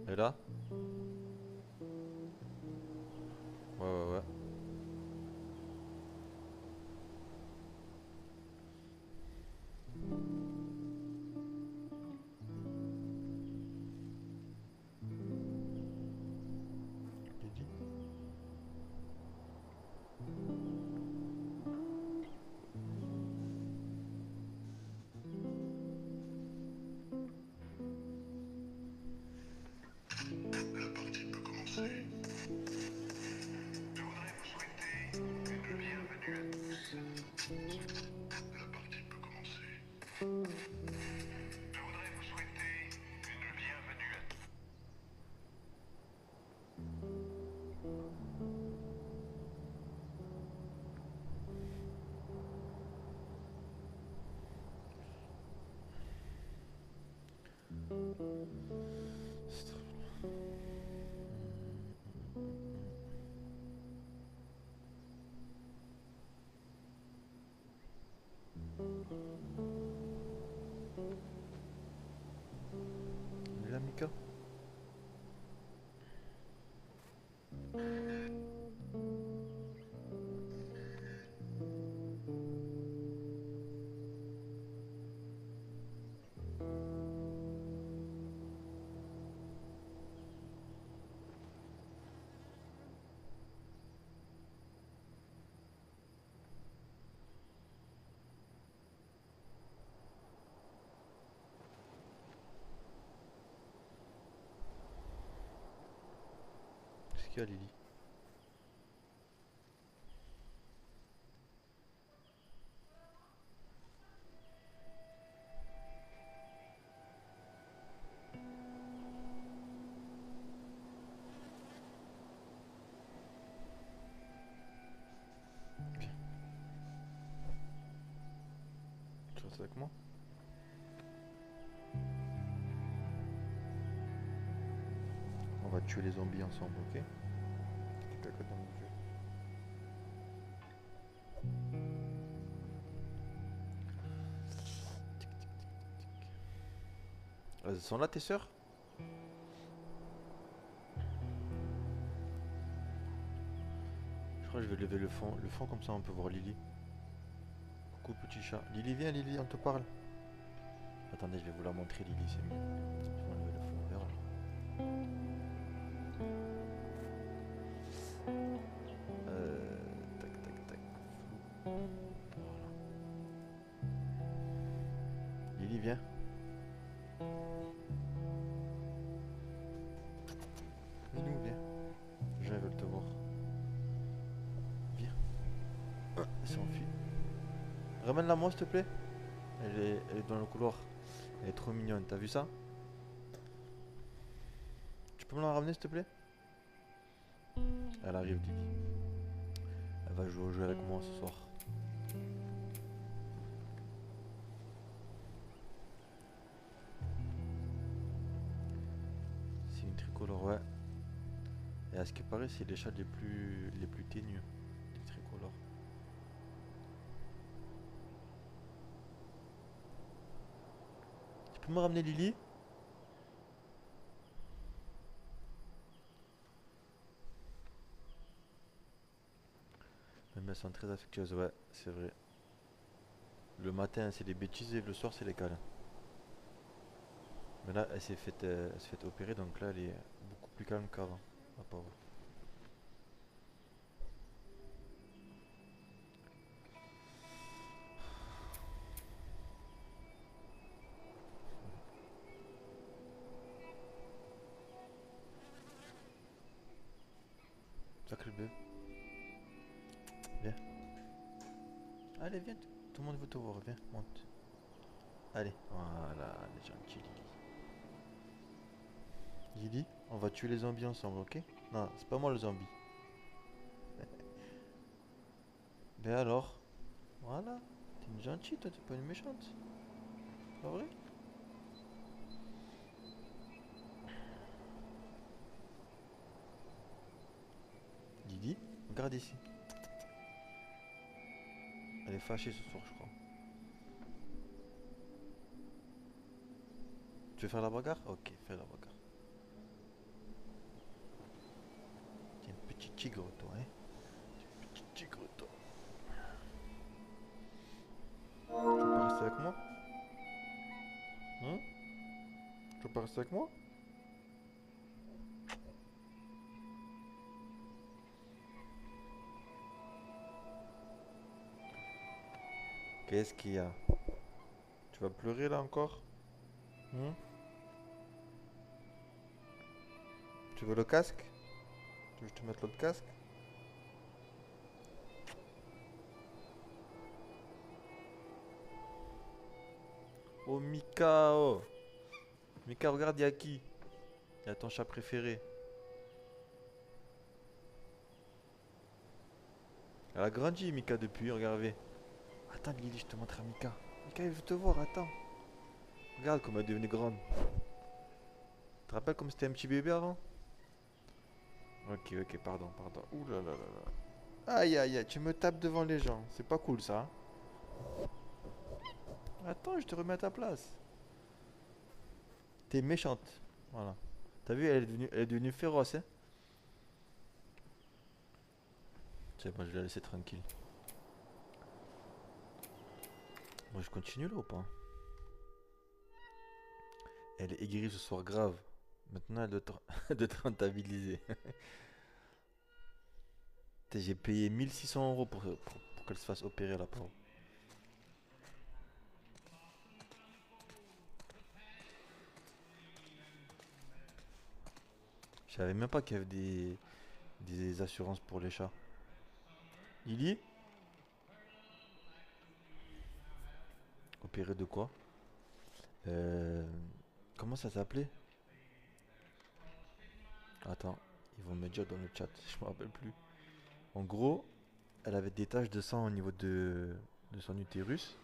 Et là? Ouais, ouais, ouais. Lily. La partie peut commencer. Je voudrais vous souhaiter une bienvenue à tous. La partie peut commencer. Je voudrais vous souhaiter une bienvenue à tous. Elle est là, Mika? Qu'est-ce qu'il y a, Lily? Viens, tu restes avec moi? On va tuer les zombies ensemble, ok? T'es caca dans mes yeux. Elles sont là, tes sœurs? Je crois que je vais lever le fond comme ça on peut voir Lily. Coucou petit chat. Lily, viens Lily, on te parle. Attendez, je vais vous la montrer Lily, c'est mieux. Je vais enlever le fond vert là. Tac tac tac. Flou. Voilà. viens. Minou, viens. Les gens veulent te voir. Viens. Ah, elle s'est enfuie. Ramène-la moi, s'il te plaît. Elle est dans le couloir. Elle est trop mignonne, t'as vu ça? Tu peux me la ramener, s'il te plaît? Elle arrive, Lily. Elle va jouer au jeu avec moi ce soir. C'est une tricolore, ouais. Et à ce qui paraît, c'est les chats les plus ténus. Les tricolores. Tu peux me ramener Lily? Même elles sont très affectueuses, ouais, c'est vrai. Le matin, c'est les bêtises et le soir, c'est les câlins. Mais là, elle s'est fait opérer, donc là, elle est beaucoup plus calme qu'avant, la pauvre. Sacré bébé. Viens. Allez, viens. Tout le monde veut te voir. Viens, monte. Allez. Voilà, les gentils Lily. Lily, on va tuer les zombies ensemble, ok? Non, c'est pas moi le zombie. Ben alors? Voilà. T'es une gentille, toi, t'es pas une méchante. Pas vrai? Lily, regarde ici. Elle est fâchée ce soir, je crois. Tu veux faire la bagarre? Ok, fais la bagarre. T'es un petit tigre, toi, hein? Petit tigre, toi. Tu veux pas rester avec moi? Hein? Tu veux pas rester avec moi? Qu'est-ce qu'il y a? Tu vas pleurer là encore? Hein? Tu veux le casque? Tu veux que je te mette l'autre casque? Oh Mika, oh. Mika, regarde, y'a qui? Y'a ton chat préféré. Elle a grandi, Mika, depuis, regardez. Attends, Lily, je te montre à Mika. Mika, il veut te voir, attends. Regarde comme elle est devenue grande. Tu te rappelles comme c'était un petit bébé avant? Ok, ok, pardon, pardon. Ouh là là là là. Aïe aïe aïe, tu me tapes devant les gens. C'est pas cool ça, hein. Attends, je te remets à ta place. T'es méchante. Voilà. T'as vu, elle est devenue féroce, hein. C'est bon, je vais la laisser tranquille. Moi, je continue là ou pas? Elle est aigrie ce soir grave. Maintenant, elle doit de te rentabiliser. J'ai payé 1600 € pour qu'elle se fasse opérer la pauvre. Je savais même pas qu'il y avait des assurances pour les chats. Lily? Opéré de quoi? Euh, Comment ça s'appelait? Attends, ils vont me dire dans le chat, je me rappelle plus. En gros, elle avait des taches de sang au niveau de son utérus.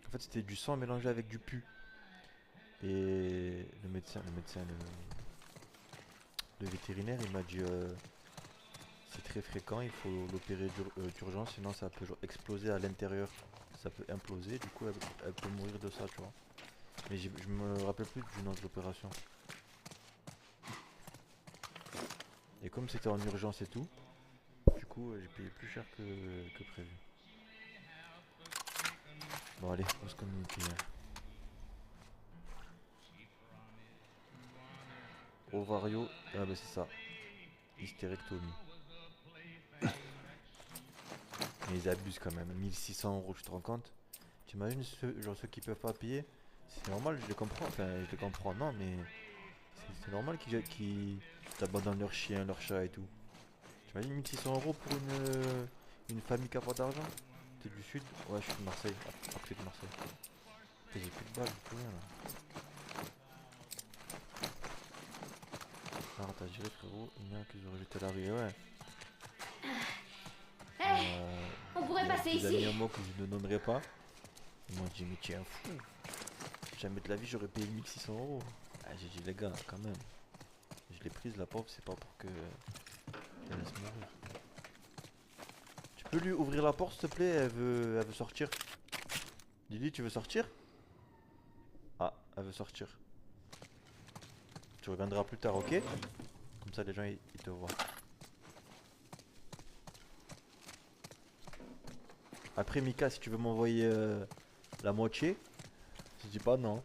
En fait, c'était du sang mélangé avec du pus. Et le vétérinaire, il m'a dit c'est très fréquent, il faut l'opérer d'urgence, sinon ça peut genre exploser à l'intérieur. Ça peut imploser, du coup, elle peut mourir de ça, tu vois. Mais je me rappelle plus du nom de l'opération. Et comme c'était en urgence et tout, du coup, j'ai payé plus cher que prévu. Bon, allez, on se communique. Ovario, ah bah c'est ça, hystérectomie. Mais ils abusent quand même, 1600 €, tu te rends compte? T'imagines genre ceux qui peuvent pas payer, C'est normal, je les comprends. Enfin, je les comprends, non, mais c'est normal qu'ils abandonnent leur chien, leur chat et tout. T'imagines 1600 € pour une famille qui a pas d'argent? T'es du sud? Ouais, je suis de Marseille, à côté de Marseille. Putain, j'ai plus de balles, j'ai plus rien là. Alors t'as géré frérot, il y en a qu'ils auraient jeté à la rue, ouais. On pourrait Il y a passer des amis ici. à moi que je ne nommerai pas. Ils m'ont dit mais tu es un fou. Jamais de la vie j'aurais payé 1600 €. Ah, j'ai dit les gars quand même. Je l'ai prise la pauvre, c'est pas pour que elle laisse mourir. Tu peux lui ouvrir la porte s'il te plaît, elle veut sortir. Lily, tu veux sortir? Ah, elle veut sortir. Tu reviendras plus tard, ok? Comme ça les gens ils te voient. Après Mika, si tu veux m'envoyer la moitié, je dis pas non.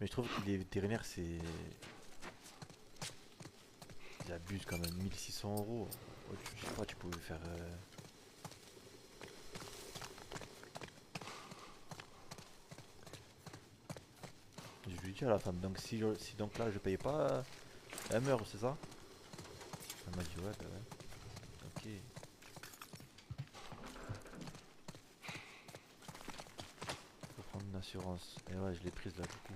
Mais je trouve que les vétérinaires c'est... Ils abusent quand même, 1600 €. Oh, je sais pas, tu pouvais faire... Je lui dis à la femme, donc si donc là je paye pas, elle meurt, c'est ça? Elle m'a dit ouais, bah ouais. Ok. Faut prendre une assurance. Et ouais, je l'ai prise là du coup.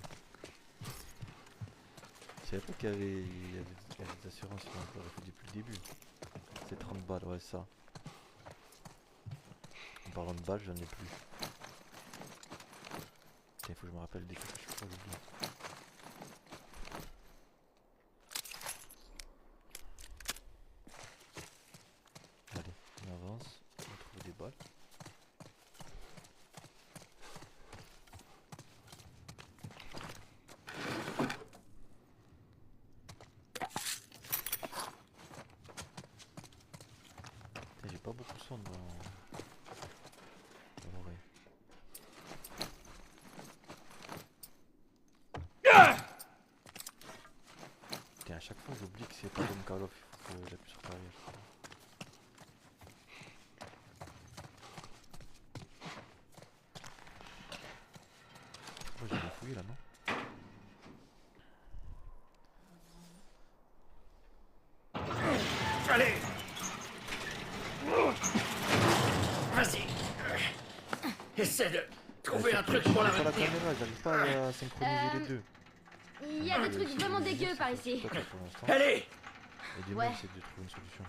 Je savais pas qu'il y avait des assurances, on l'aurait fait depuis le début. C'est 30 balles, ouais, ça. En parlant de balles, j'en ai plus. Tiens, il faut que je me rappelle des trucs que je crois que j'oublie. Allez, on avance, on trouve des balles. Putain, j'ai pas beaucoup de son dans l'oreille. Putain, à chaque fois j'oublie que c'est pas comme Call of, il faut que j'appuie sur carrière. Moi j'ai fouillé là, non? Allez! Vas-y! Essaie de trouver un truc pour la J'ai pas la maintenir. caméra, j'arrive pas à synchroniser les deux. Il y a des trucs vraiment dégueux par ici. Toi, pour l'instant. Allez! Aidez-moi à Ouais. essayer de trouver une solution.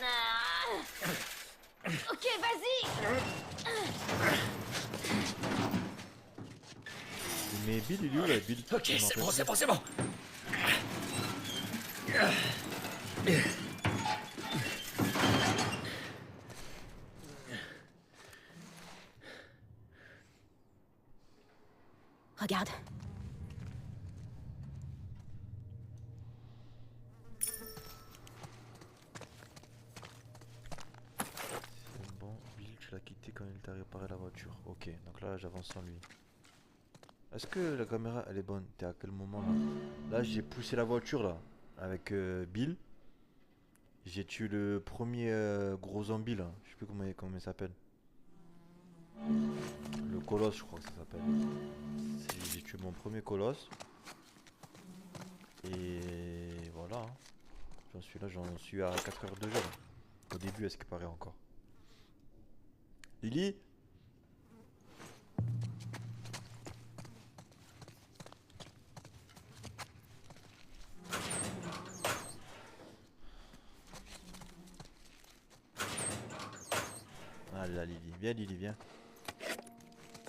Ah. Ok, vas-y. Mais Bill, il est où là, Bill? Ok, Je m'en c'est rappelle bon, plus. c'est bon, c'est bon! Regarde. C'est bon, Bill, tu l'as quitté quand il t'a réparé la voiture. Ok, donc là j'avance sans lui. Est-ce que la caméra elle est bonne? T'es à quel moment là? Là j'ai poussé la voiture là avec Bill. J'ai tué le premier gros zombie là. Je sais plus comment il s'appelle. Le colosse, je crois que ça s'appelle. J'ai tué mon premier colosse. Et voilà, hein. J'en suis à 4 heures de jeu là. Au début, à ce qui paraît encore. Lily? Ah là, Lily. Viens, Lily, viens.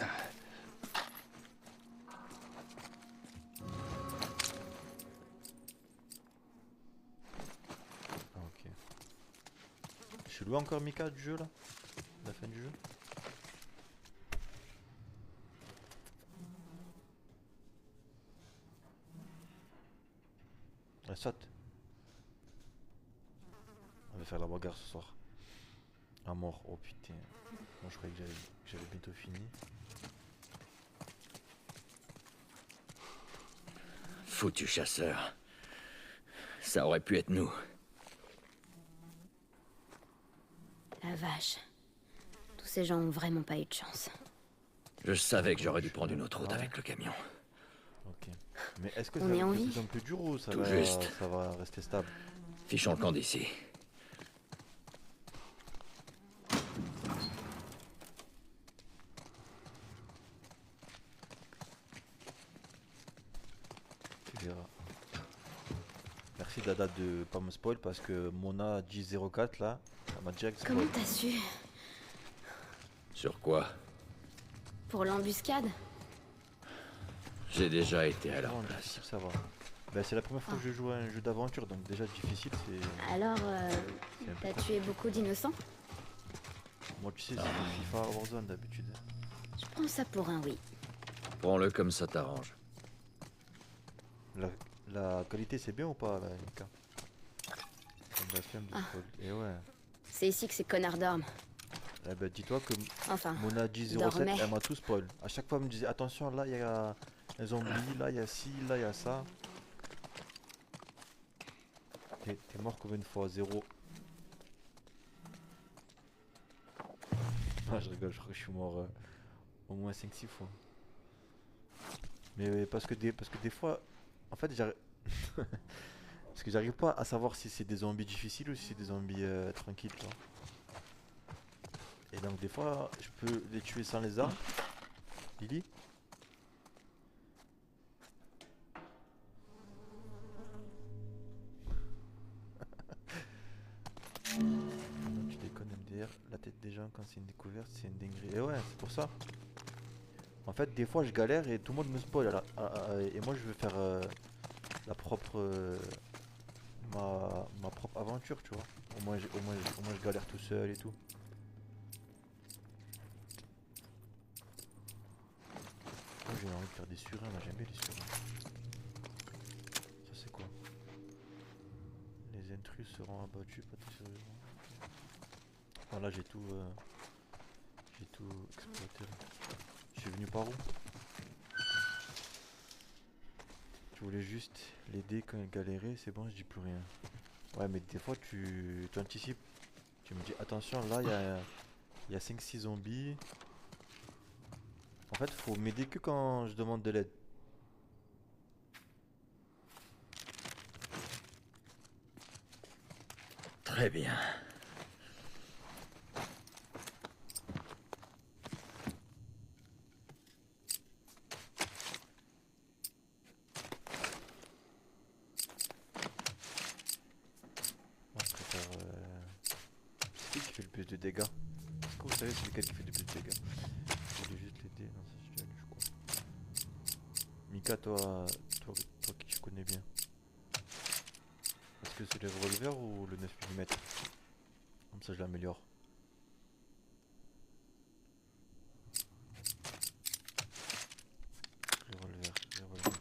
Ah, ok. Je suis loin encore, Mika, du jeu là? La fin du jeu? Elle saute. On va faire la bagarre ce soir. À mort, oh putain. Moi je croyais que j'avais bientôt fini. Foutu chasseur. Ça aurait pu être nous. La vache. Tous ces gens ont vraiment pas eu de chance. Je savais que j'aurais dû prendre une autre route avec le camion. Ok. Mais est-ce que On ça est va en être de vie. plus en plus dur ou ça Tout va, juste. ça va rester stable? Fichons le camp d'ici. Tu verras. Merci Dada de pas me spoil parce que Mona 1004 là, elle m'a direct spoil. Comment t'as su? Sur quoi? Pour l'embuscade? J'ai déjà été à leur Non, place. difficile ça va. Bah, c'est la première fois que je joue à un jeu d'aventure donc déjà difficile c'est... Alors, c'est un peu t'as compliqué. tué beaucoup d'innocents? Moi tu sais c'est du FIFA Warzone d'habitude. Je prends ça pour un oui. Prends-le comme ça t'arrange. La, la qualité c'est bien ou pas là Mika? Comme la flemme de spoil. Et ouais. C'est ici que ces connards dorment. Eh ben dis-toi que Enfin, Mona 1007 dormait. elle m'a tout spoil. À chaque fois elle me disait attention là il y a un zombie, là il y a ci, là il y a ça. T'es mort combien de fois? Zéro. Ah je rigole, je crois que je suis mort au moins 5-6 fois. Mais parce que des fois, en fait j'arrive... parce que j'arrive pas à savoir si c'est des zombies difficiles ou si c'est des zombies tranquilles, tu vois. Et donc des fois, je peux les tuer sans les armes. Lily? Non, tu déconnes MDR, la tête des gens quand c'est une découverte, c'est une dinguerie. Et ouais, c'est pour ça. En fait, des fois je galère et tout le monde me spoil. Et moi je veux faire la propre... ma propre aventure, tu vois. Au moins je galère tout seul et tout. Moi j'ai envie de faire des surins, là j'aime bien les surins. Ça c'est quoi? Les intrus seront abattus, pas de survivants. Voilà, j'ai tout exploité là. Je suis venu par où? Je voulais juste l'aider quand il galérait, c'est bon, je dis plus rien. Ouais, mais des fois tu anticipes. Tu me dis attention, là il y a 5-6 zombies. En fait, faut m'aider que quand je demande de l'aide. Très bien. Moi, je préfère. C'est qui fait le plus de dégâts? Est-ce que vous savez c'est lequel qui fait le plus de dégâts? Je voulais juste l'aider. Non, ça j'ai déjà lu, je crois. Mika, toi qui tu connais bien. Est-ce que c'est le revolver ou le 9 mm? Comme ça je l'améliore. Revolver, ok.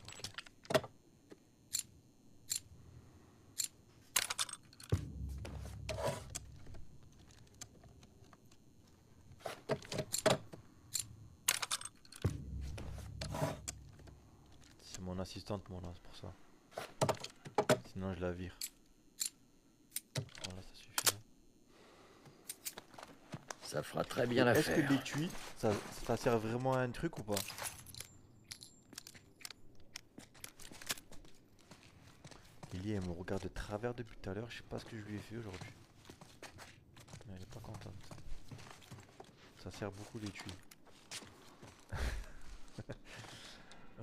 C'est mon assistante, moi là, c'est pour ça. Sinon je la vire. Voilà, ça suffit. Hein. Ça fera très bien Est-ce que l'affaire. l'étui, ça sert vraiment à un truc ou pas? Lily, elle me regarde de travers depuis tout à l'heure, je sais pas ce que je lui ai fait aujourd'hui. Mais elle est pas contente. Ça sert beaucoup l'étui.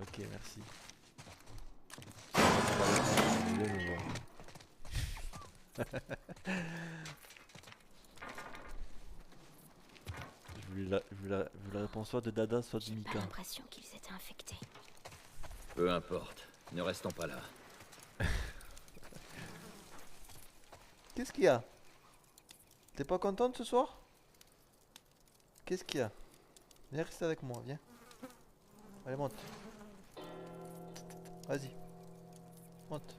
Ok, merci. Je voulais me voir. Je voulais la réponse soit de Dada, soit de J'ai pas Mika. l'impression qu'ils étaient infectés. Peu importe. Ne restons pas là. Qu'est-ce qu'il y a? T'es pas contente ce soir? Qu'est-ce qu'il y a? Viens rester avec moi, viens. Allez, monte. Vas-y. Monte.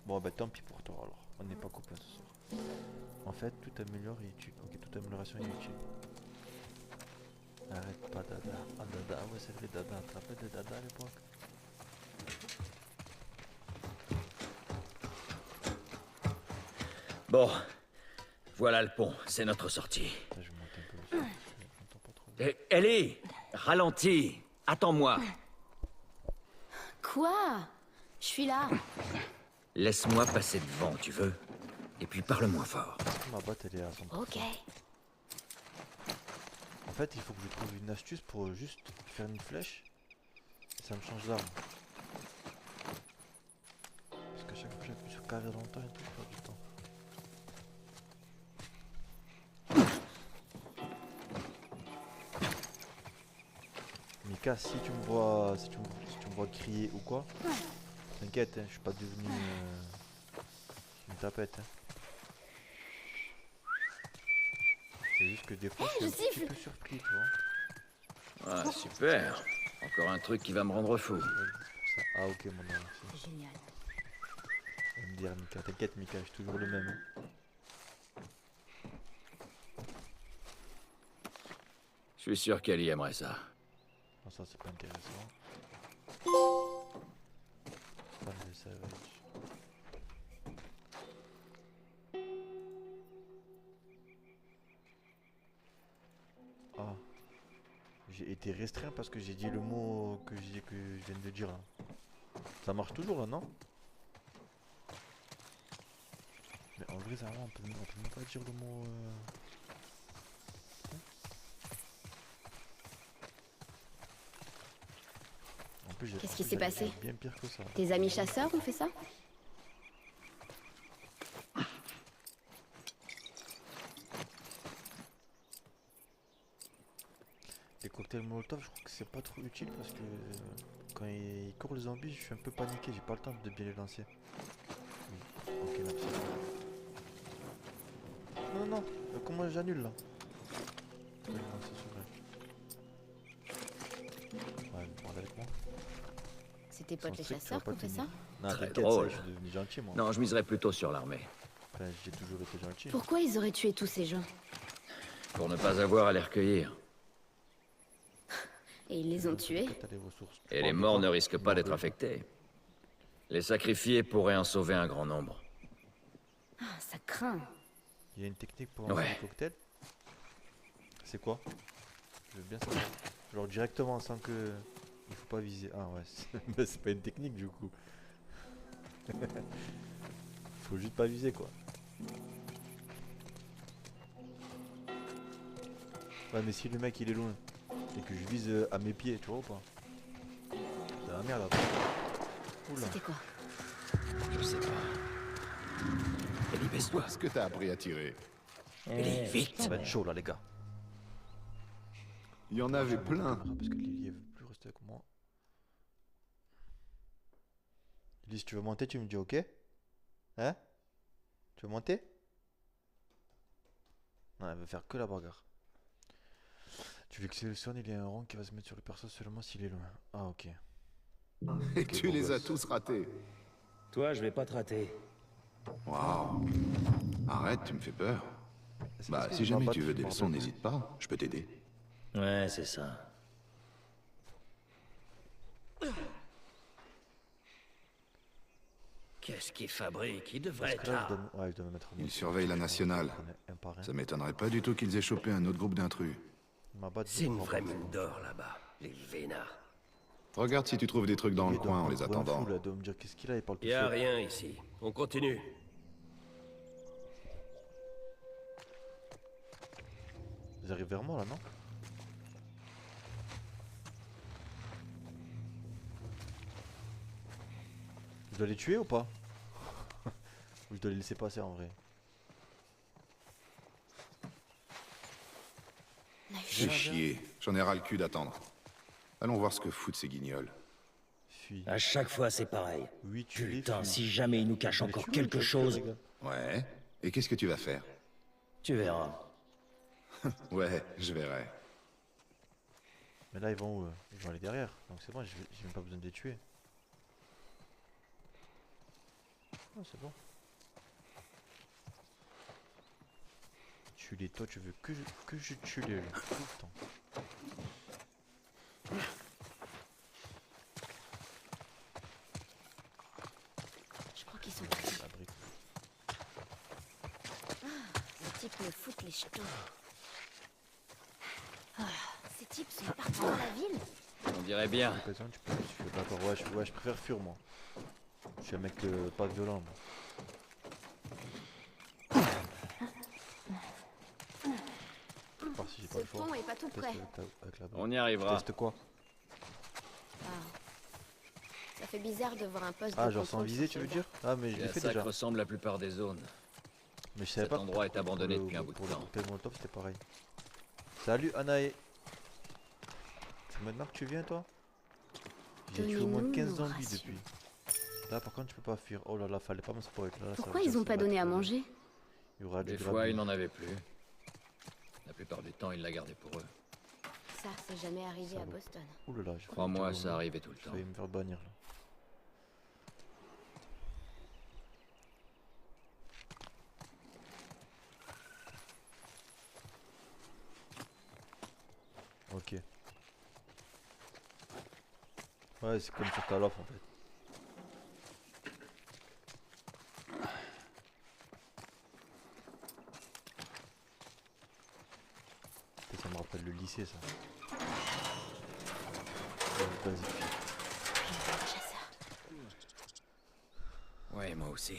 Bon, bah tant pis pour toi alors. On n'est pas copains ce soir. En fait, tout améliore est utile. Ok, toute amélioration est utile. Arrête pas, Dada. Ah, Dada, ah ouais, c'est vrai, Dada. Tu te rappelles de Dada à l'époque? Bon, voilà le pont, c'est notre sortie. Là, je vais monter un peu le son, parce que je m'entends pas trop. Ellie, ralentis, attends-moi. Quoi? Je suis là. Laisse-moi passer devant, tu veux? Et puis parle moins fort. Ma boîte, elle est à 100%. Ok. En fait, il faut que je trouve une astuce pour juste faire une flèche. Et ça me change d'arme. Parce qu'à chaque fois que j'appuie sur carré longtemps et tout, je perds du temps. Mika, si tu me vois, si tu me vois crier ou quoi, t'inquiète, hein, je suis pas devenu une tapette. Hein. C'est juste que des fois, je Je suis un petit siffle. peu surpris, tu vois. Ah, super. Encore un truc qui va me rendre fou. Ouais, c'est pour ça. Ah ok, mon nom, merci. Génial. MDR Mika, t'inquiète Mika, je suis toujours le même. Hein. Je suis sûr qu'Ellie aimerait ça. Non, ça c'est pas intéressant. Pas le savage. Ah. J'ai été restreint parce que j'ai dit le mot que je viens de dire là. Ça marche toujours là, non? Mais en vrai, ça va, on peut même pas dire le mot. En plus, Qu'est-ce qui s'est passé? bien pire que ça. Tes amis chasseurs ont fait ça? Les cocktails Molotov, je crois que c'est pas trop utile parce que quand ils courent les zombies, je suis un peu paniqué, j'ai pas le temps de bien les lancer. Oui. Ok, merci. Non, non, comment j'annule là? Je vais les lancer sur elle. Ouais, parle avec moi. C'est tes potes Sans les strict, tu chasseurs vas pas qui ont fait tenir. ça? Non, Très t'inquiète, drôle. ça, je suis devenu gentil moi. Non, je miserais plutôt sur l'armée. Enfin, j'ai toujours été gentil. Pourquoi ils auraient tué tous ces gens? Pour ne pas avoir à les recueillir. Et ils les ont tués? Quand t'as les ressources. Et les morts ne risquent pas d'être affectés. Les sacrifiés pourraient en sauver un grand nombre. Ah, ça craint. Il y a une technique pour lancer Ouais. les cocktails. C'est quoi? Je veux bien savoir. Genre directement sans que... Il faut pas viser. Ah ouais, mais c'est pas une technique du coup. Faut juste pas viser quoi. Ouais mais si le mec il est loin et que je vise à mes pieds, tu vois ou pas? C'est la merde après. Oula. C'était quoi? Je sais pas. Ellie, baisse-toi. Est-ce que t'as appris à tirer? Ellie, vite. Ça va être chaud là les gars. Il y en avait J'aime beaucoup la plein. caméra parce que Lily elle veut plus rester avec moi. Lily si tu veux monter tu me dis ok? Hein? Tu veux monter? Non elle veut faire que la bagarre. Tu veux que sélectionne, il y a un rang qui va se mettre sur le perso seulement s'il est loin. Ah ok. Et tu les as tous ratés. Toi, je vais pas te rater. Waouh. Arrête, tu me fais peur. Est-ce Bah, que si je jamais m'en tu bats veux dessus, des leçons, bordel? n'hésite pas, je peux t'aider. Ouais, c'est ça. Qu'est-ce qu'ils fabriquent? Ils devraient Parce être que là, là. ouais, je dois me mettre en Ils mode surveillent la je nationale. connais un par un. Ça m'étonnerait pas du tout qu'ils aient chopé un autre groupe d'intrus. Ma batte C'est de une trois vraie balles, mine d'or là-bas, les vénards. Regarde si tu trouves des trucs dans le Lui, coin en donc, les on voit un attendant. fou, là, doit me dire qu'est-ce qu'il a, il parle tout Y a seul. rien ici. On continue. Ils arrivent vers moi là, non? Je dois les tuer ou pas? Ou je dois les laisser passer en vrai? Fais chier, j'en ai ras le cul d'attendre. Allons voir ce que foutent ces guignols. Fuis. À chaque fois, c'est pareil. Oui, tu les Putain, fuis. si jamais il nous cache Je les encore tue, quelque je les tue, chose, les gars. Ouais. Et qu'est-ce que tu vas faire? tu verras. Ouais, je verrai. Mais là ils vont où ils vont aller derrière. Donc c'est bon, j'ai même pas besoin de les tuer. Oh, c'est bon. Tue-les, toi tu veux que je tue les gens tout le temps. Je crois qu'ils sont partis. La brique. Me foutent les jetons. Ah, ces types sont partout dans la ville. On dirait bien. L'occasion, tu peux fuir. D'accord, ouais, je préfère fuir moi. Je suis un mec pas violent. Moi. Voir si j'ai pas Ce le choix. pont est pas tout Teste près. avec la On y arrivera. Teste quoi? Ah. Ça fait bizarre de voir un poste Ah, de genre sans contrôle viser, sans tu veux soldat. dire? Ah, mais je l'ai fait Ça déjà. ressemble la plupart des zones. Mais je savais Cet pas. endroit est abandonné pour le- depuis un bout de pour le temps. cocktail Molotov, c'était pareil. Salut Anae. C'est maintenant que tu viens toi? J'ai tué au moins Donnez-nous 15 nos zombies rations. depuis. Là par contre tu peux pas fuir. Oh là là, fallait pas me spoiler. Là, ça Pourquoi va ils ont déjà pas se donné à battre. manger? Il y aura du Des fois, grabuge. ils n'en avaient plus. La plupart du temps, ils la gardaient pour eux. Ça, c'est jamais arrivé à Salaud. Boston. Ouh là là, j'ai Crois-moi, failli ça arrivait tout le temps. me faire bannir là. Ok. Ouais, c'est comme sur Call of en fait. Putain, ça me rappelle le lycée ça. Vas-y, puis. Chasseur. Ouais, moi aussi.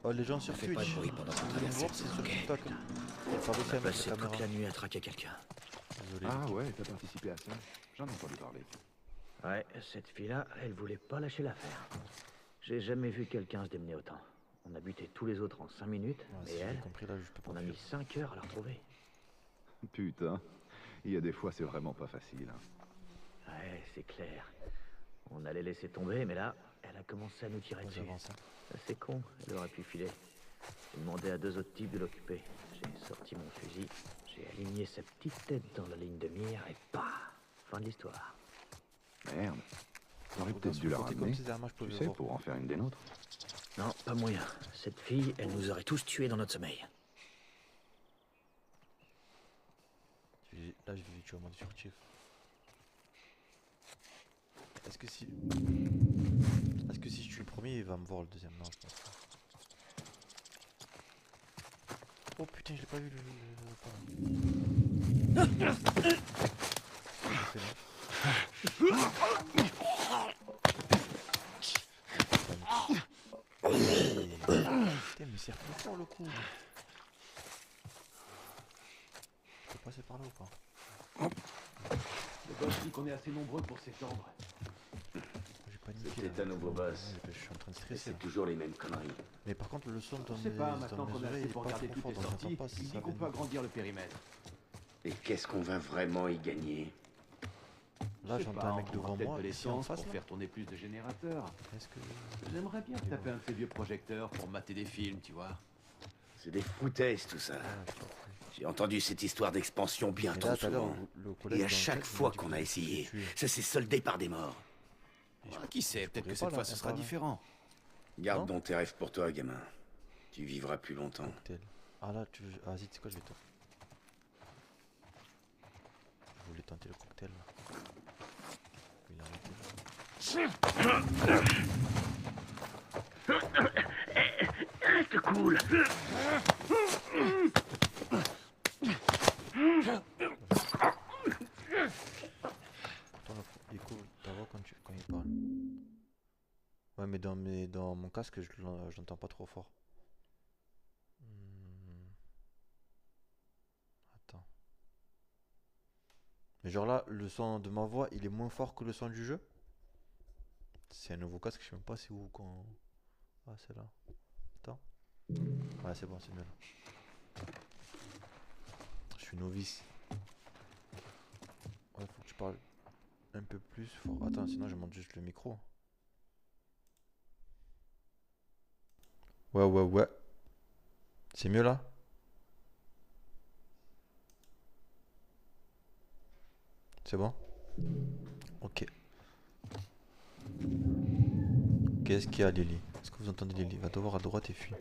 Oh, les gens sur Ne fais Twitch. pas de bruit pendant qu'on Vous traverse voir, cette c'est zone, sur ok? TikTok. J'ai pas réussi à On a mettre la passé toute caméra. la nuit à traquer quelqu'un. Désolé. Ah ouais, t'as participé à ça? J'en ai entendu parler. Ouais, cette fille-là, elle voulait pas lâcher l'affaire. J'ai jamais vu quelqu'un se démener autant. On a buté tous les autres en 5 minutes, Ouais, mais si j'ai elle, compris là, je peux pas on a fuir. mis 5 heures à la retrouver. Putain, il y a des fois c'est vraiment pas facile. Hein. Ouais, c'est clair. On allait laisser tomber, mais là, elle a commencé à nous tirer Moi, dessus. j'avance. Hein. C'est con, elle aurait pu filer. J'ai demandé à 2 autres types de l'occuper. J'ai sorti mon fusil, j'ai aligné sa petite tête dans la ligne de mire et paf, fin de l'histoire. Merde. T'aurais Faut peut-être dû la côté comme ramener. ces armes, je peux Tu le sais, voir. pour en faire une des nôtres. Non, pas moyen. Cette fille, elle nous aurait tous tués dans notre sommeil. Là, je vais tuer en mode furtif. Est-ce que si je tue le premier, il va me voir le deuxième? Non, je pense pas. Oh putain, je l'ai pas vu Putain, mais c'est plus fort le coup. Je peux passer par là ou pas? Le boss dit qu'on est assez nombreux pour s'étendre. J'ai paniqué. C'était là. un nouveau boss. Ouais, je suis en train de Et stresser. c'est là. toujours les mêmes conneries. Mais par contre, le son dans Je sais mes, pas, dans maintenant mes qu'on a oreilles, assez il est pour pas garder trop toutes fort, les donc j'entends sorties, pas si il ça dit qu'on vient. peut agrandir le périmètre. Et qu'est-ce qu'on va vraiment y gagner? Là, Je sais j'entends pas, un mec on devant prend peut-être moi, de ici en l'essence face. pour Là. faire tourner plus de générateurs. Est-ce que... J'aimerais bien taper un de ces vieux projecteurs pour mater des films, tu vois. C'est des foutaises tout ça. Ah, je t'en prie. J'ai entendu cette histoire d'expansion bien Mais trop là, tout à l'heure, souvent. le collègue Et à dans le chaque chat, il m'a fois dit qu'on que a je essayé, tué. ça s'est soldé par des morts. Et je- Qui sait, peut-être pourrais que pas, cette fois là, ce on sera parle. différent. Garde Non. donc tes rêves pour toi, gamin. Tu vivras plus longtemps. Cocktail. Ah là, tu veux... Ah, vas-y, tu sais quoi, je vais tenter. Je voulais tenter le cocktail. Là. Il a arrêté. Reste cool. Pourtant, il est cool ta voix quand il parle. Ouais, mais dans mon casque, je l'entends pas trop fort. Attends. Mais genre là, le son de ma voix, il est moins fort que le son du jeu. C'est un nouveau casque, je sais même pas c'est où quand... Ah, c'est là. Attends. Ouais, c'est bon, c'est mieux là. Je suis novice. Ouais, faut que tu parles un peu plus fort. Attends, sinon je monte juste le micro. Ouais. C'est mieux là? C'est bon? Ok. Qu'est-ce qu'il y a, Lily? Est-ce que vous entendez Lily? Va te voir à droite et fuis.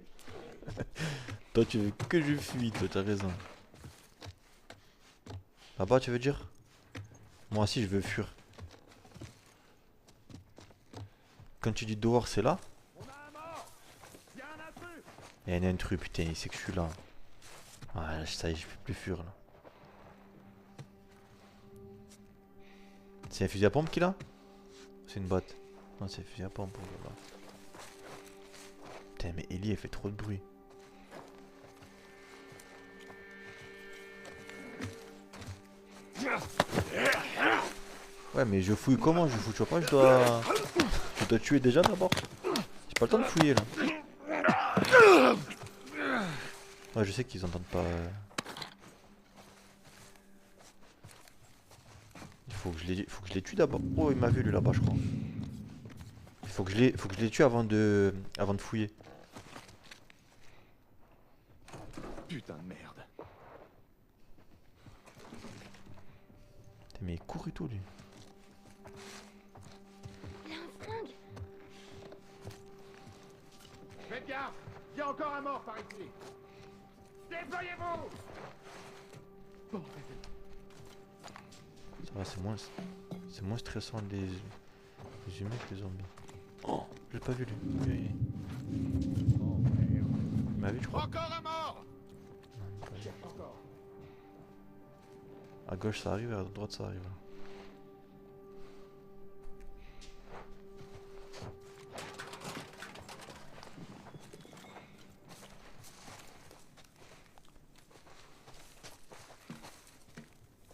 Toi, tu veux que je fuis, toi, t'as raison. Là-bas, tu veux dire? Moi aussi, je veux fuir. Quand tu dis dehors, c'est là? Il y a un intrus, putain, il sait que je suis là. Ah, là, ça y est, je peux plus fuir là. C'est un fusil à pompe qu'il a? C'est une botte. Non, c'est un fusil à pompe. Là. Putain, mais Ellie, elle fait trop de bruit. Ouais, mais je fouille comment? Je fouille, tu vois pas, je dois tuer déjà d'abord. J'ai pas le temps de fouiller là. Ouais, je sais qu'ils entendent pas. Il faut que je les tue d'abord. Oh, il m'a vu lui là-bas, je crois. Il faut que je les tue avant de fouiller. Putain de merde. Putain, mais il court et tout lui. Il a un flingue. Faites gaffe. Il y a encore un mort par ici. Déployez-vous. Ça va, c'est moins stressant les humains que les zombies. Oh, j'ai pas vu lui. Oui. Il m'a vu, je crois. Encore un mort. Non, pas vu. À gauche ça arrive, à droite ça arrive.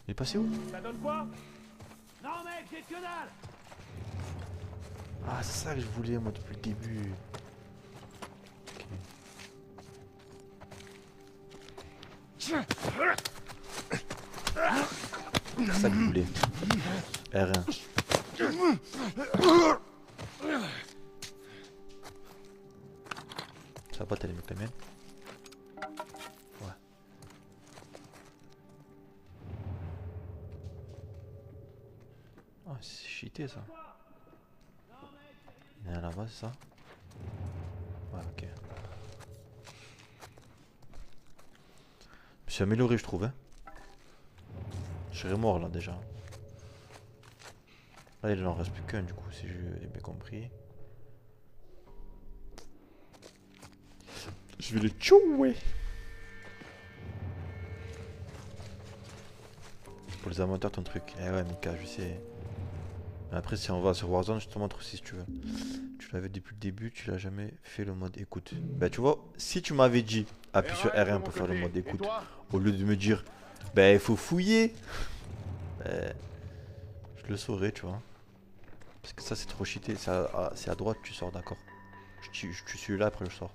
Il est passé où? Ça donne quoi? Non mec, j'ai que dalle. Ah, c'est ça que je voulais moi depuis le début. Ok. C'est ça que je voulais. R1. Ça va pas, t'as les mecs la mienne? Ouais. Ah, c'est cheaté ça. Il y en a là-bas, c'est ça? Ouais, ok. Je me suis amélioré, je trouve. Hein. Je serais mort là déjà. Là, il en reste plus qu'un, du coup, si j'ai bien compris. Je vais le tuer. Pour les amateurs, ton truc. Eh ouais, Mika, je sais. Mais après, si on va sur Warzone, je te montre aussi si tu veux. Tu l'avais depuis le début, tu l'as jamais fait le mode écoute. Bah, tu vois, si tu m'avais dit appuie sur R1 pour faire le mode écoute, au lieu de me dire bah, il faut fouiller, bah, je le saurais, tu vois. Parce que ça, c'est trop cheaté. C'est à droite, tu sors, d'accord. Je tue celui-là, après je sors.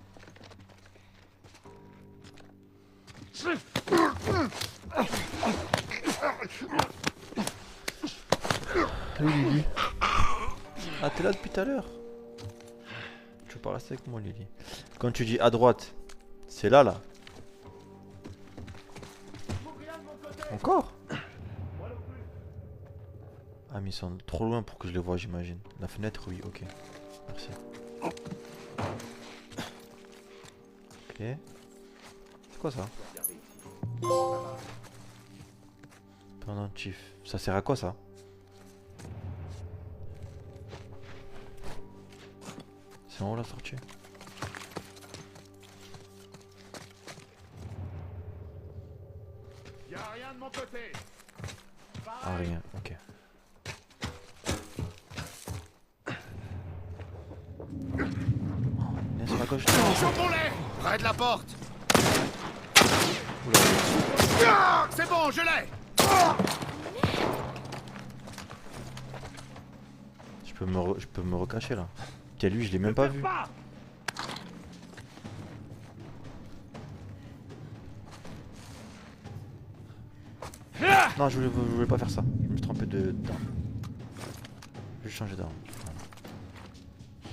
Salut Lily. Ah, t'es là depuis tout à l'heure. Tu veux pas rester avec moi, Lily? Quand tu dis à droite, c'est là, là. Encore? Ah, mais ils sont trop loin pour que je les vois, j'imagine. La fenêtre, oui, ok. Merci. Ok. C'est quoi ça? Pendentif. Ça sert à quoi ça? C'est en haut la sortie. Y'a rien de mon côté. Ah, rien, ok. Il est sur la gauche. Chamboulet. Près de la porte. C'est bon, je l'ai. Je peux me recacher là. Tiens, lui, je l'ai même pas vu. Non, je voulais pas faire ça. Je me suis trompé d'arme. Je vais changer d'arme.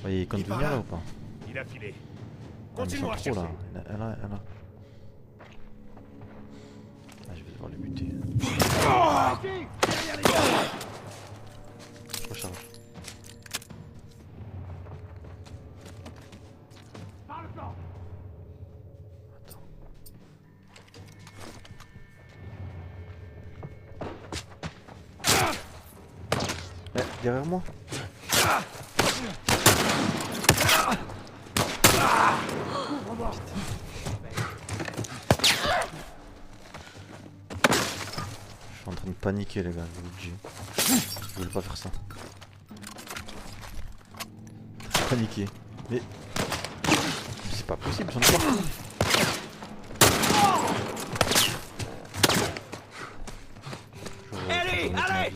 Voilà. Il compte venir là ou pas? Il a filé. Ah, mais ils sont Continue à trop là. chercher. Il y en a un là. Ah, je vais devoir les buter. Je recharge. Attends. Derrière moi. paniqué les gars, je vous le dis. Je voulais pas faire ça. Je suis paniqué. Mais c'est pas possible, j'en ai partout. Allez, allez!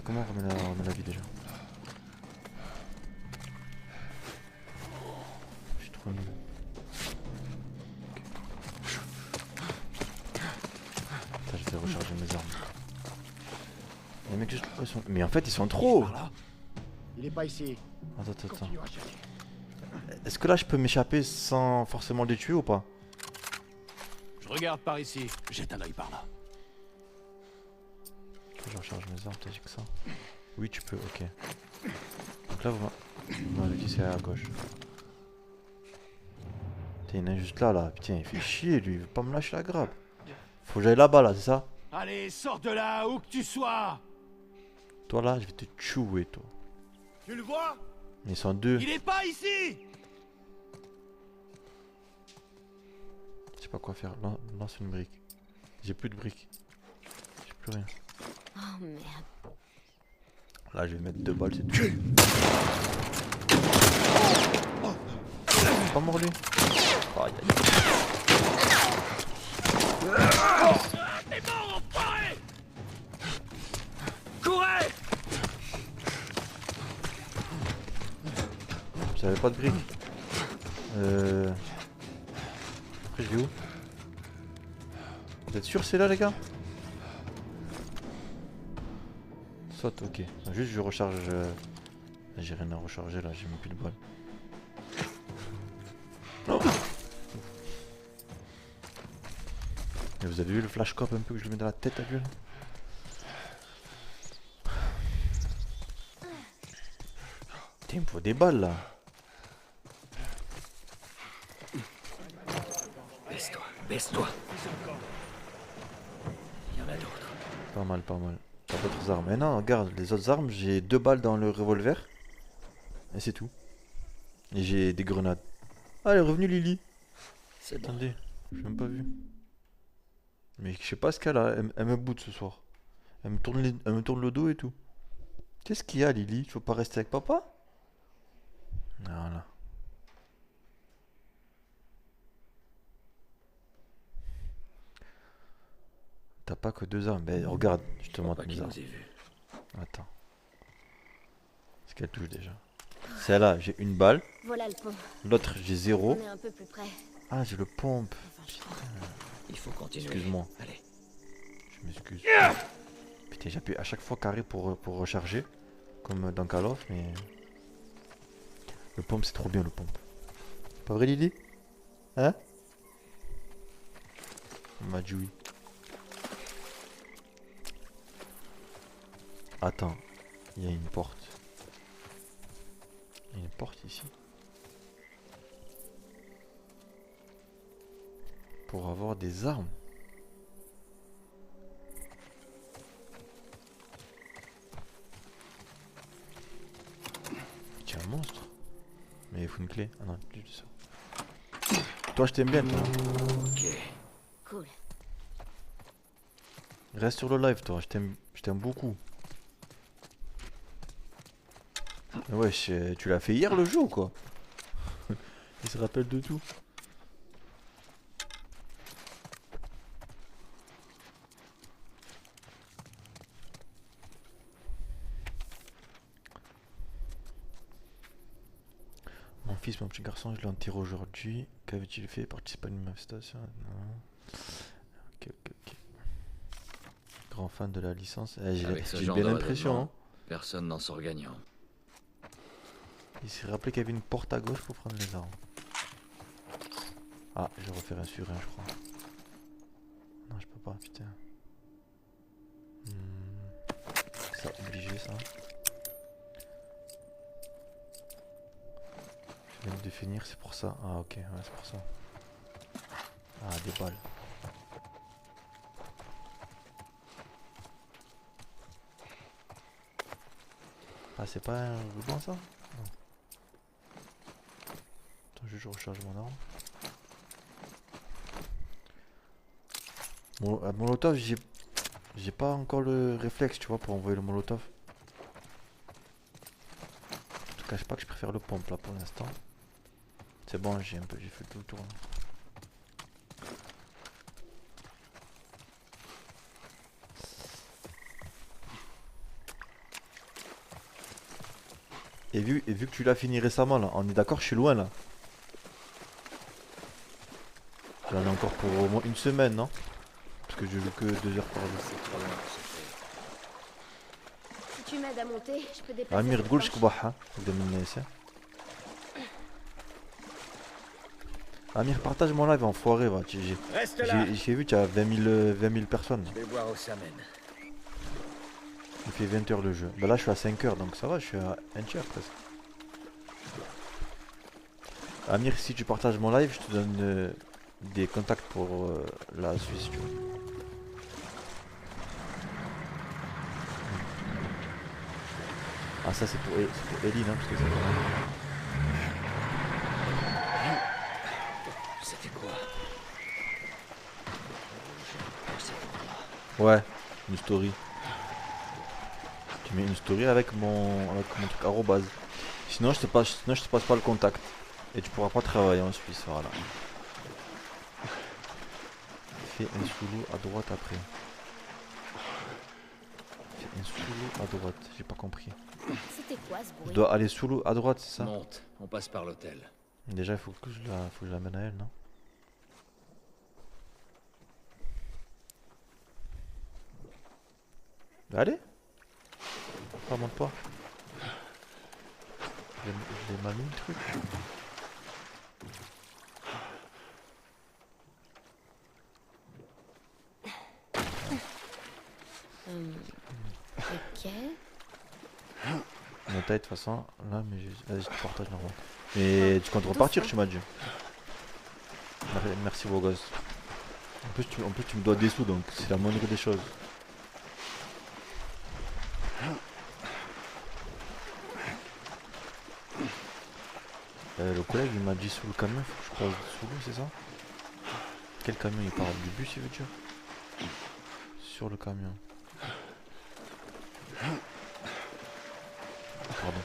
Comment on remet la vie déjà? Je suis trop nul. Putain, je vais recharger mes armes. Les mecs juste... ils sont... Mais en fait ils sont trop! Il est pas ici. Attends. Continue à chercher. Est-ce que là je peux m'échapper sans forcément les tuer ou pas? Je regarde par ici. Jette un œil par là. Je recharge mes armes, t'as dit que ça? Oui tu peux, ok. Donc là vous m'avez dit c'est à gauche. Putain, il y en a juste là. Putain il fait chier lui, il veut pas me lâcher la grappe. Faut que j'aille là-bas là, c'est ça? Allez, sors de là, où que tu sois. Toi là je vais te tuer toi. Tu le vois? Ils sont deux. Il est pas ici. Je sais pas quoi faire. Lance une brique. J'ai plus de briques. J'ai plus rien. Oh merde. Là je vais mettre 2 balles, c'est tout. Pas mort lui. Aïe aïe. T'es mort, enfoiré! Courez! J'avais pas de briques. Après je vais où? Vous êtes sûr c'est là les gars? Saute, ok. Juste je recharge. J'ai rien à recharger là, j'ai même plus de balles. Oh. Et vous avez vu le flash cop un peu que je lui mets dans la tête à lui là? Putain, il me faut des balles là. Baisse-toi, baisse-toi. Il y en a d'autres. Pas mal, pas mal. T'as d'autres armes. Mais non, regarde, les autres armes, j'ai 2 balles dans le revolver. Et c'est tout. Et j'ai des grenades. Ah, elle est revenue Lily. C'est bon. Attendez, j'ai même pas vu. Mais je sais pas ce qu'elle a, elle me boude ce soir. Elle me tourne le dos et tout. Qu'est-ce qu'il y a Lily? Tu veux pas rester avec papa? Voilà. T'as pas que 2 armes. Ben regarde, je te montre Pas mes qu'il armes. nous ait vus. Attends. Ce qu'elle touche déjà. Celle-là, j'ai une balle. Voilà le pont. L'autre, j'ai 0. On est un peu plus près. Ah, j'ai le pompe. Il faut continuer. Excuse-moi. Allez. Je m'excuse. Putain, j'appuie à chaque fois carré pour recharger. Comme dans Call of, mais... Le pompe, c'est trop bien, le pompe. Pas vrai, Lily? Hein? On m'a dit oui. Attends. Il y a une porte. Il y a une porte ici. Pour avoir des armes. Tiens, un monstre. Mais il faut une clé. Ah non, plus de ça. Toi, je t'aime bien, toi. Ok. Cool. Reste sur le live, toi. Je t'aime beaucoup. Ouais, tu l'as fait hier le jeu ou quoi? Il se rappelle de tout. Mon fils, mon petit garçon, je l'ai en tir aujourd'hui. Qu'avait-il fait? Participer à une manifestation? Non. Ok. Grand fan de la licence. Avec ce J'ai genre bien de l'impression. raisonnement, Hein. personne n'en sort gagnant. Il s'est rappelé qu'il y avait une porte à gauche pour prendre les armes. Ah, je vais refaire un sur un, je crois. Non, je peux pas, putain. Ça, obligé, ça. Je viens de finir, c'est pour ça. Ah, ok, ouais, c'est pour ça. Ah, des balles. Ah, c'est pas un ruban, ça? Non. Attends, je recharge mon arme. Molotov, j'ai pas encore le réflexe, tu vois, pour envoyer le molotov. Je te cache pas que je préfère le pompe là pour l'instant. C'est bon, j'ai fait tout le tour. Là. Et vu que tu l'as fini récemment là, on est d'accord, je suis loin là. J'en ai encore pour au moins une semaine, non? Parce que je joue que 2 heures par jour. Si tu m'aides à monter, je peux déplacer. Amir cette تقولش planche. كباحة قدام الناس. Amir, partage mon live enfoiré, va. Reste là. J'ai vu, tu as 20 000 personnes. Je vais voir où ça mène. Il fait 20 heures le jeu. Bah là, je suis à 5 heures, donc ça va, je suis à un tiers presque. Amir, si tu partages mon live, je te donne des contacts pour la Suisse, tu vois. Ah, ça, c'est pour Eline, hein, parce que c'est C'était quoi? Ouais, une story. Tu mets une story avec mon truc arrobase. Sinon je te passe pas le contact. Et tu pourras pas travailler en Suisse, voilà. Fais un sous-loup à droite après. Fais un sous-loup à droite, j'ai pas compris. C'était quoi ce Je bruit? dois aller sous-loup à droite, c'est ça? Monte, on passe par l'hôtel. Déjà il faut que je l'amène à elle, non? Allez! Remonte pas. Je l'ai mal mis le truc. Ok. Ma taille de toute façon, là, mais vas-y, je te partage normalement. Mais tu comptes repartir, tu m'as dit. Merci, beau gosse. En plus, tu me dois des sous, donc c'est la moindre des choses. Le collègue il m'a dit sous le camion, faut que je passe sous l'eau, c'est ça? Quel camion il parle? Du bus, il veut dire? Sur le camion. Pardon.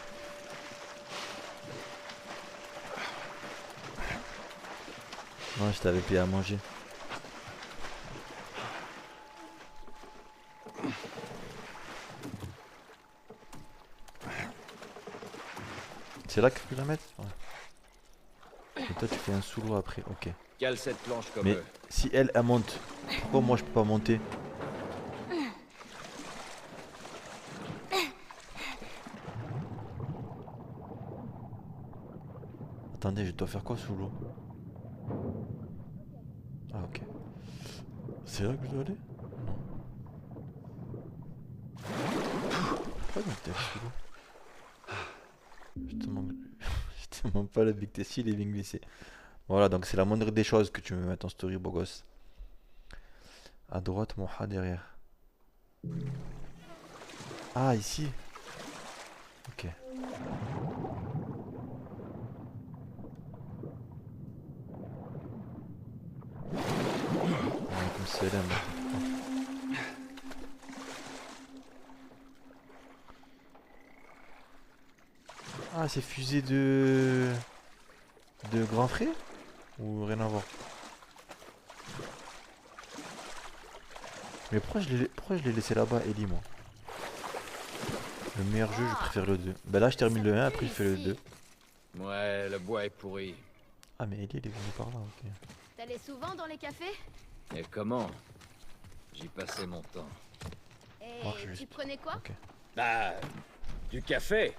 Non, je t'avais payé à manger. C'est là qu'il faut que je la mette? Ouais. Et toi tu fais un sous-l'eau après, ok. Cale cette planche comme Mais eux. si elle monte, pourquoi moi je peux pas monter? Attendez, je dois faire quoi sous l'eau? Ah ok. C'est là que je dois aller? Non. Pourquoi il m'était sous l'eau? Je te demande pas la Big Tessie, les Bing glissés. Voilà, donc c'est la moindre des choses que tu me mets en story, beau gosse. À droite, Moha derrière. Ah, ici. Ok. Comme c'est là. Ah, c'est fusée de grand frère? Ou rien à voir? Mais pourquoi je l'ai laissé là-bas, Ellie, moi? Le meilleur jeu, je préfère le 2. Bah là, je termine le 1, après je fais le 2. Ouais, le bois est pourri. Ah, mais Ellie, elle est venue par là, ok. T'allais souvent dans les cafés? Et comment? J'y passais mon temps. Et Oh, tu juste. prenais quoi? Ok. Bah, du café.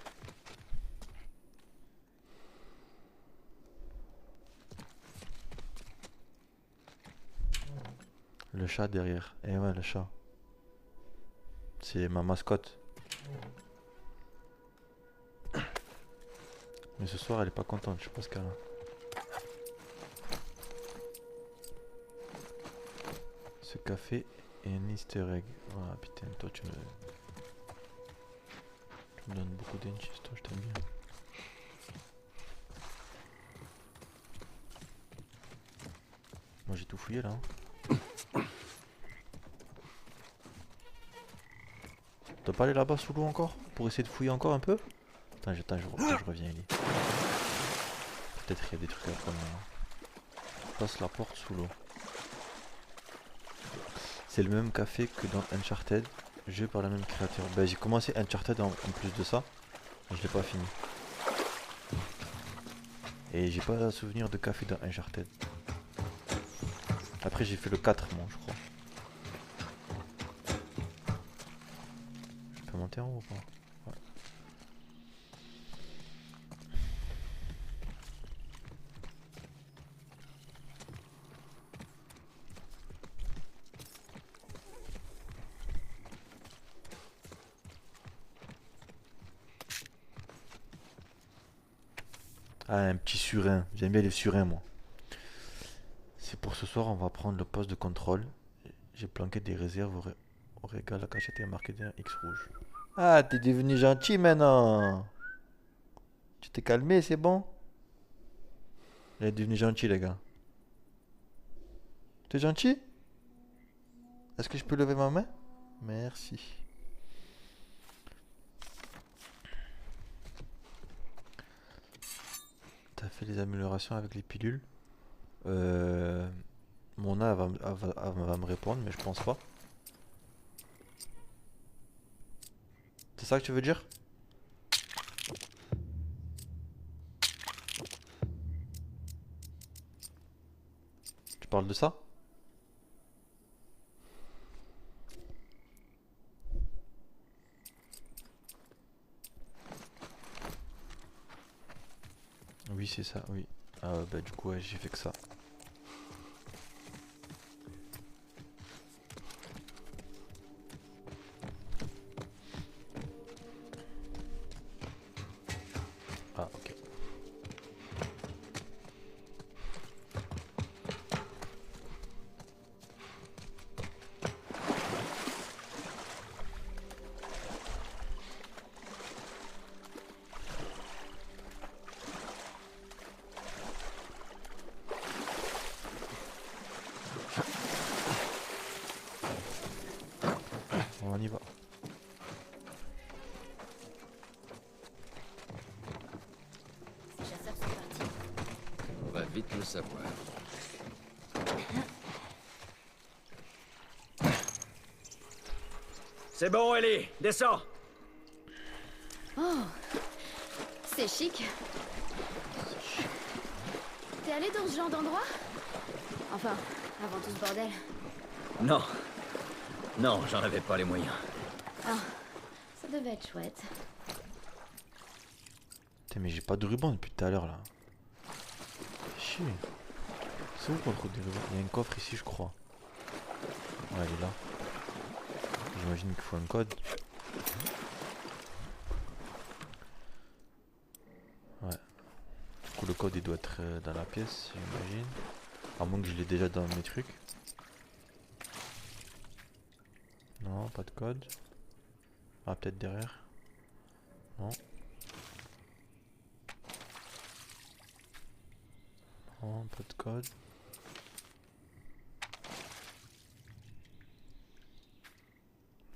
Le chat derrière. Eh ouais, le chat. C'est ma mascotte. Mais ce soir, elle est pas contente, je sais pas ce qu'elle a. Ce café est un easter egg. Ah putain, toi tu me donnes beaucoup d'inches, toi je t'aime bien. Moi j'ai tout fouillé là. Hein. pas aller là-bas sous l'eau encore? Pour essayer de fouiller encore un peu? Attends, je reviens, Ellie. Peut-être qu'il y a des trucs à prendre maintenant. Je passe la porte sous l'eau. C'est le même café que dans Uncharted, jeu par le même créateur. Bah j'ai commencé Uncharted en plus de ça, mais je l'ai pas fini. Et j'ai pas souvenir de café dans Uncharted. Après j'ai fait le 4 moi je crois. Je peux monter en haut ou pas? Ouais. Ah, un petit surin. J'aime bien les surins, moi. C'est pour ce soir, on va prendre le poste de contrôle. J'ai planqué des réserves au régal. La cachette est marquée d'un X rouge. Ah, t'es devenu gentil maintenant. Tu t'es calmé, c'est bon? Il est devenu gentil, les gars. T'es gentil? Est-ce que je peux lever ma main? Merci. T'as fait les améliorations avec les pilules? Mona elle va me répondre, mais je pense pas. C'est ça que tu veux dire? Tu parles de ça? Oui, c'est ça, oui. Ah ouais, bah du coup, ouais, j'ai fait que ça. Ah, ok. On y va. Ces chasseurs sont partis. On va vite le savoir. C'est bon, Ellie, descends. Oh, c'est chic. T'es allé dans ce genre d'endroit? Enfin, avant tout ce bordel. Non. Non, j'en avais pas les moyens. Ah, ça devait être chouette. Putain, mais j'ai pas de ruban depuis tout à l'heure là. Chier. C'est où qu'on trouve des rubans? Il y a un coffre ici, je crois. Ouais, il est là. J'imagine qu'il faut un code. Ouais. Du coup, le code il doit être dans la pièce, j'imagine. À moins que je l'ai déjà dans mes trucs. Non, pas de code. Ah, peut-être derrière. Non. Non, pas de code.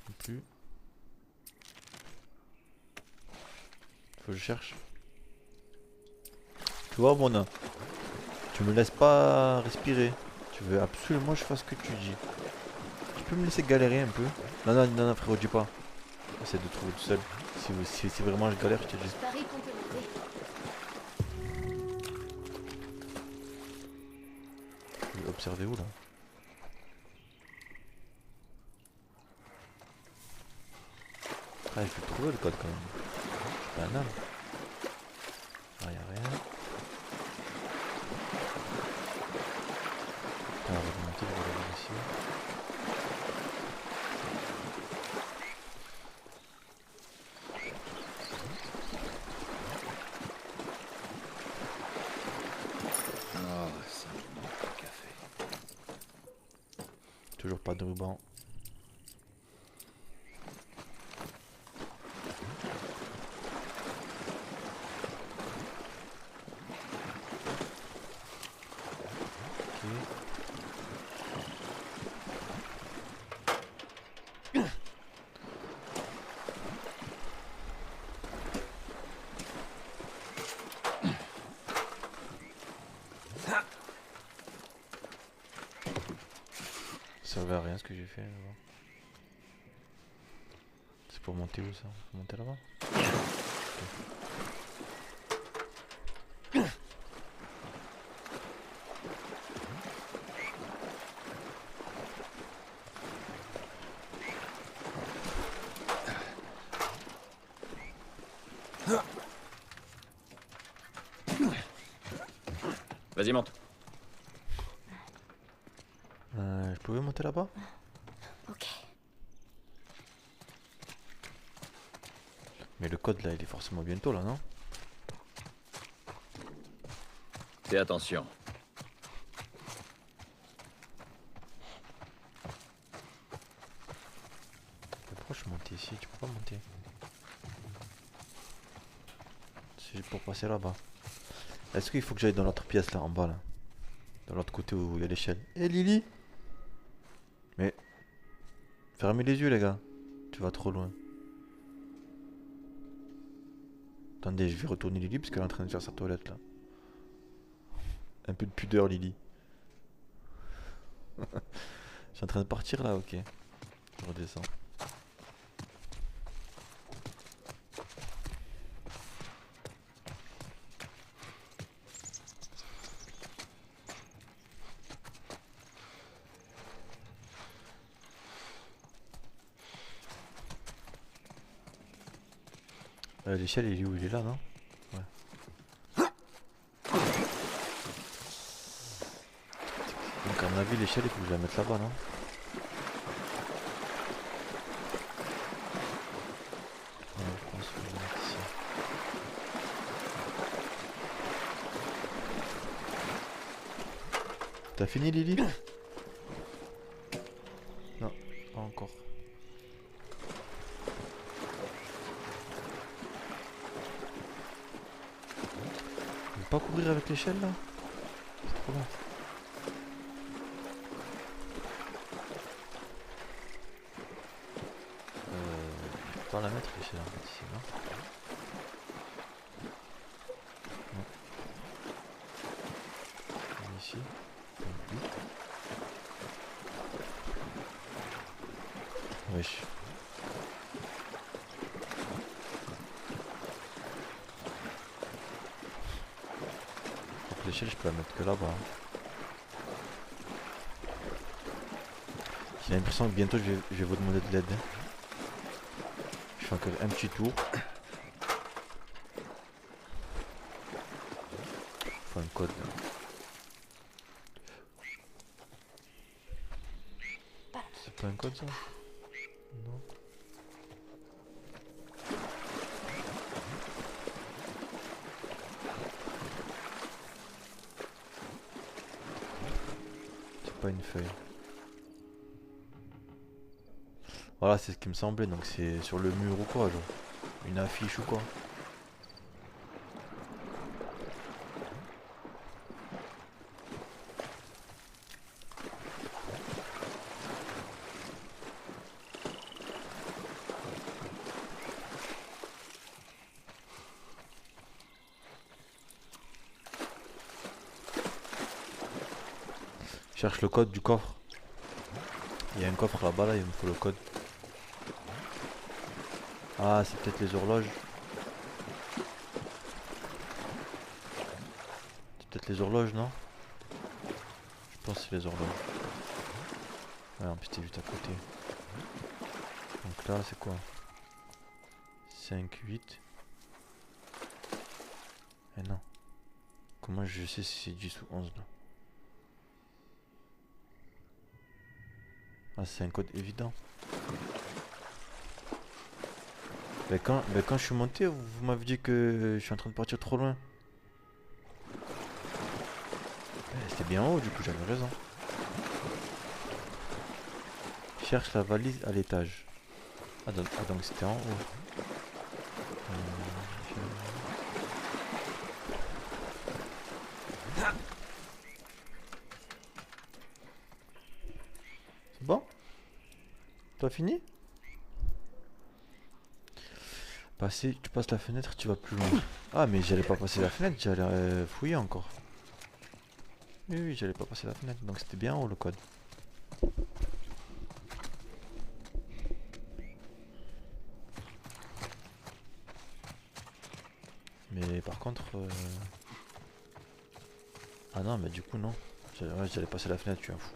Non plus. Faut que je cherche. Tu vois, Mona, tu me laisses pas respirer. Tu veux absolument que je fasse ce que tu dis. Tu peux me laisser galérer un peu? Non, non, non, non, frérot, dis pas. Essaie de trouver tout seul. Si vraiment je galère, je te dis. Paris qu'on peut monter. Je vais observer où là? Ah, il faut le trouver le code quand même. Je suis pas un âme. Ah, y'a rien. On va remonter, je vais aller ici. Oh, ça me manque de café. Toujours pas de ruban. Ça servait à rien ce que j'ai fait là-bas. C'est pour monter où ça? Pour monter là-bas? Vas-y, monte. Je pouvais monter là-bas? Ok. Mais le code là, il est forcément bientôt là, non? Fais attention. Pourquoi je suis monté ici? Tu peux pas monter. C'est juste pour passer là-bas. Est-ce qu'il faut que j'aille dans l'autre pièce là, en bas là? Dans l'autre côté où il y a l'échelle. Eh Lily! Mais... Fermez les yeux les gars. Tu vas trop loin. Attendez, je vais retourner Lily parce qu'elle est en train de faire sa toilette là. Un peu de pudeur Lily. Je suis en train de partir là, ok. Je redescends. L'échelle il est où? Il est là non? Ouais. Donc à mon avis l'échelle il faut que je la mette là-bas non? Ouais, je pense que je vais la mettre ici. T'as fini Lily? Non, pas encore. Pas courir avec l'échelle là? C'est trop long. Je peux pas la mettre l'échelle en fait ici, non? Non. Ici. Non plus. Wesh. L'échelle je peux la mettre que là-bas. J'ai l'impression que bientôt je vais vous demander de l'aide. Je fais encore un petit tour. Faut un code là. C'est pas un code ça? Non. Pas une feuille. Voilà, c'est ce qui me semblait, donc c'est sur le mur ou quoi, genre. Une affiche ou quoi. Cherche le code du coffre. Il y a un coffre là-bas, là, il me faut le code. Ah, c'est peut-être les horloges. C'est peut-être les horloges, non? Je pense que c'est les horloges. Ouais, en plus t'es juste à côté. Donc là, c'est quoi? 5, 8. Eh non. Comment je sais si c'est 10 ou 11 là? Ah, c'est un code évident. Mais quand je suis monté, vous m'avez dit que je suis en train de partir trop loin. C'était bien haut, du coup j'avais raison. Cherche la valise à l'étage. Ah donc c'était en haut. C'est bon? T'as fini? Tu passes la fenêtre, tu vas plus loin. Ah mais j'allais pas passer la fenêtre, j'allais fouiller encore. Oui, j'allais pas passer la fenêtre, donc c'était bien haut le code. Mais par contre... Ah non, mais du coup non. Ouais, j'allais passer la fenêtre, tu es un fou.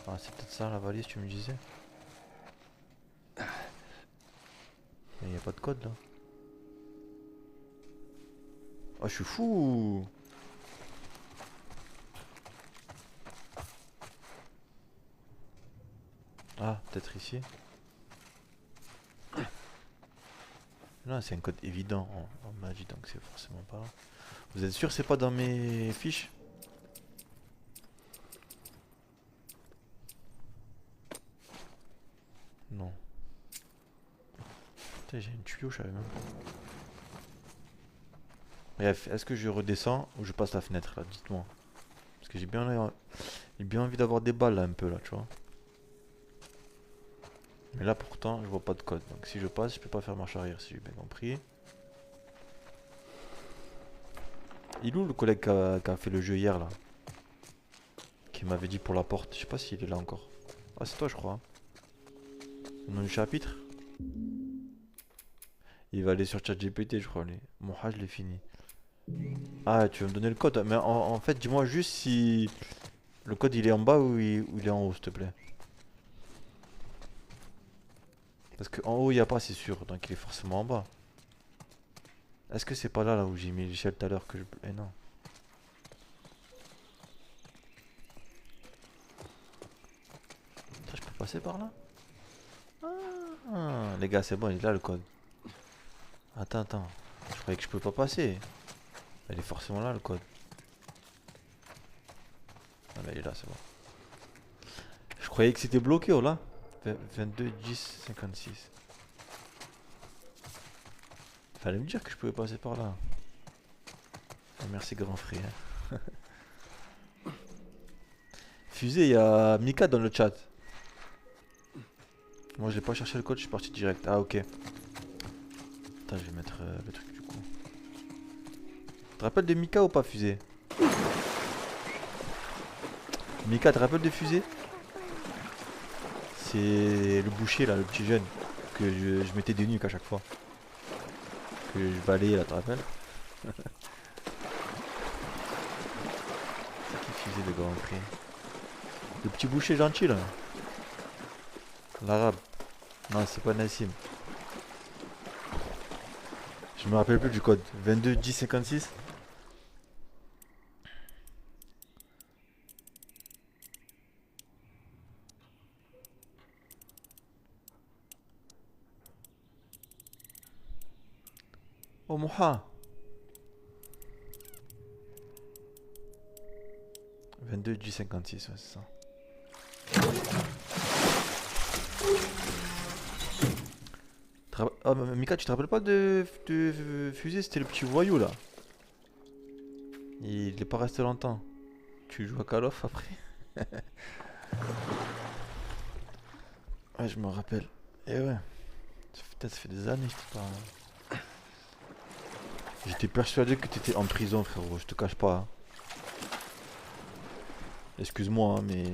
Ah, c'est peut-être ça la valise, tu me disais. Mais y a pas de code là. Oh, je suis fou. Ah, peut-être ici. Là, c'est un code évident en magie, donc c'est forcément pas là. Vous êtes sûr c'est pas dans mes fiches? Non. Putain, j'ai une tuyau, je savais même pas. Bref, est-ce que je redescends ou je passe la fenêtre là? Dites-moi. Parce que j'ai bien envie d'avoir des balles là, un peu là, tu vois. Mais là pourtant, je vois pas de code. Donc si je passe, je peux pas faire marche arrière si j'ai bien compris. Il est où le collègue qui a fait le jeu hier là? Qui m'avait dit pour la porte. Je sais pas s'il est là encore. Ah, c'est toi, je crois. Le nom du chapitre? Il va aller sur ChatGPT, je crois. Mon je l'ai fini. Ah, tu vas me donner le code. Mais en fait, dis-moi juste si le code il est en bas ou il est en haut, s'il te plaît. Parce qu'en haut, il n'y a pas, c'est sûr. Donc il est forcément en bas. Est-ce que c'est pas là où j'ai mis l'échelle tout à l'heure que je... Eh non. Ça, je peux passer par là? Ah, les gars, c'est bon, il est là le code. Attends. Je croyais que je pouvais pas passer. Il est forcément là le code. Ah mais il est là, c'est bon. Je croyais que c'était bloqué, oh là. 22 10 56. Fallait me dire que je pouvais passer par là. Oh, merci grand frère. Fusée, il y a Mika dans le chat. Moi j'ai pas cherché le code, je suis parti direct. Ah ok. Attends, je vais mettre le truc du coup. Tu te rappelles de Mika ou pas, Fusée? Mika, tu te rappelles de Fusée? C'est le boucher là, le petit jeune. Que je mettais des nuques à chaque fois. Que je balayais là, tu te rappelles? C'est qui Fusée le grand prix? Le petit boucher gentil là. L'arabe. Non, c'est pas Nassim. Je me rappelle plus du code. 22 10 56. Oh Moha. 22 10 56, ouais, c'est ça. Ah, Mika, tu te rappelles pas de Fusée? C'était le petit voyou là. Il est pas resté longtemps. Tu joues à Call of après? Ouais, je me rappelle. Et ouais. Ça fait des années que j'étais pas... J'étais persuadé que t'étais en prison, frérot. Je te cache pas. Hein. Excuse-moi, hein, mais...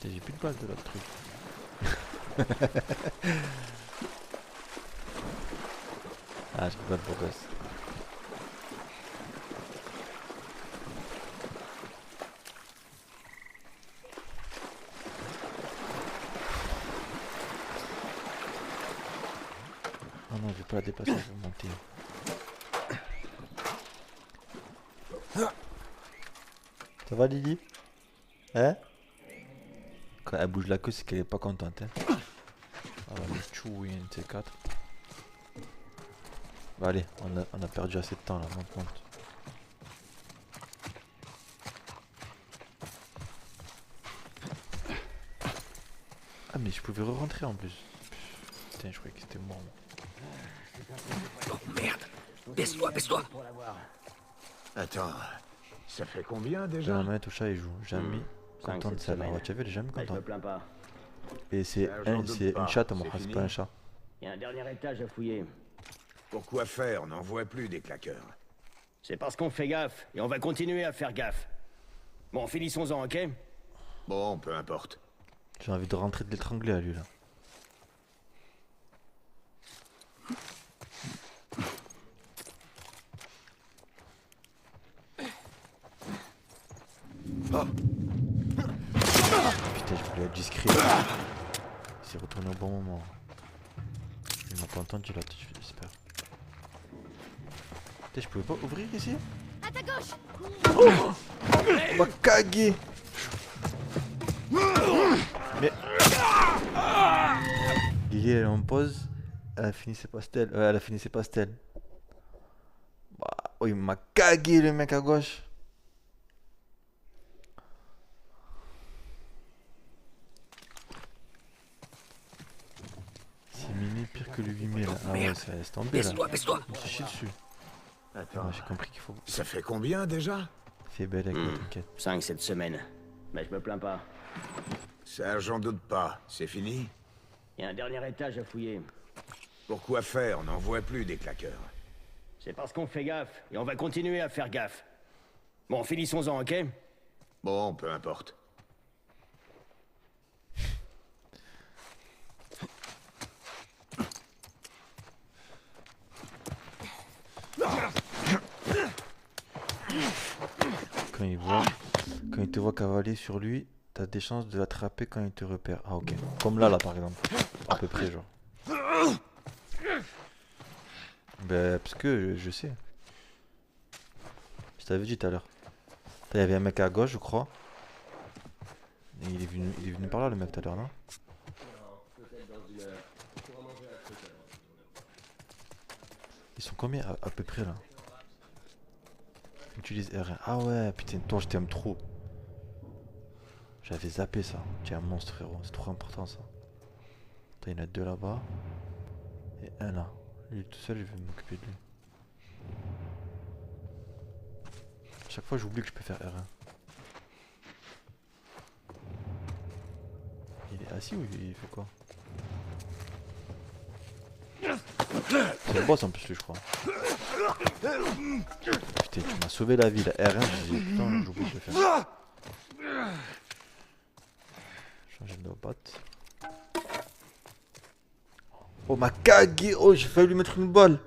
J'ai plus de balles de l'autre truc. Ah, je rigole pour gosse. Oh non, je vais pas la dépasser, je vais monter. Ça va, Lily? Hein? Quand elle bouge la queue, c'est qu'elle est pas contente. Hein. On va me chouiller une de ces quatre. Bah allez, on a perdu assez de temps là, monte. Ah mais je pouvais re-rentrer en plus. Putain, je croyais que c'était mort. Oh merde! Baisse-toi! Attends, ça fait combien J'ai déjà? un manette au chat, il joue. Jamais content de ça. Alors, tu as vu, elle est jamais Je me contente. plains pas. Et c'est j'en doute une pas. chatte, moi, C'est c'est fini. pas un chat. Il y a un dernier étage à fouiller. Pourquoi faire? On n'en voit plus des claqueurs. C'est parce qu'on fait gaffe, et on va continuer à faire gaffe. Bon, finissons-en, ok? Bon, peu importe. J'ai envie de rentrer de l'étrangler à lui là. Il s'est retourné au bon moment. Il m'a pas entendu là, j'espère. Putain, je pouvais pas ouvrir ici? À ta gauche. Oh, on m'a cagué. Mais Lily elle est en pause. Elle a fini ses pastels. Elle a fini ses pastels. Bah, oh, il m'a cagué le mec à gauche. C'est mini pire que le 8000. Ah ouais, ça laisse tomber là. Baisse-toi. Je me suis chié dessus. Attends, J'ai compris qu'il faut. Ça fait combien déjà? Fais belle avec la t'inquiète. 5 cette semaine. Mais je me plains pas. Ça, j'en doute pas. C'est fini? Il y a un dernier étage à fouiller. Pourquoi faire? On n'en voit plus des claqueurs. C'est parce qu'on fait gaffe, et on va continuer à faire gaffe. Bon, finissons-en, ok? Bon, peu importe. Quand il te voit cavaler sur lui, t'as des chances de l'attraper quand il te repère. Ah ok. Comme là par exemple. À peu près genre. Ben parce que je sais. Je t'avais dit tout à l'heure. Il y avait un mec à gauche je crois. Et il est venu par là le mec tout à l'heure non? Ils sont combien à peu près là? Utilise R1. Ah ouais, putain, toi je t'aime trop. J'avais zappé ça. Tu es un monstre frérot, c'est trop important ça. Il y en a deux là-bas. Et un là. Lui tout seul, je vais m'occuper de lui. Chaque fois j'oublie que je peux faire R1. Il est assis ou il fait quoi? C'est le boss en plus lui je crois. Putain, tu m'as sauvé la vie, la R1, j'ai dit putain, j'oublie de le faire. Changer de batte. Oh, m'a cagué! Oh, j'ai failli lui mettre une balle!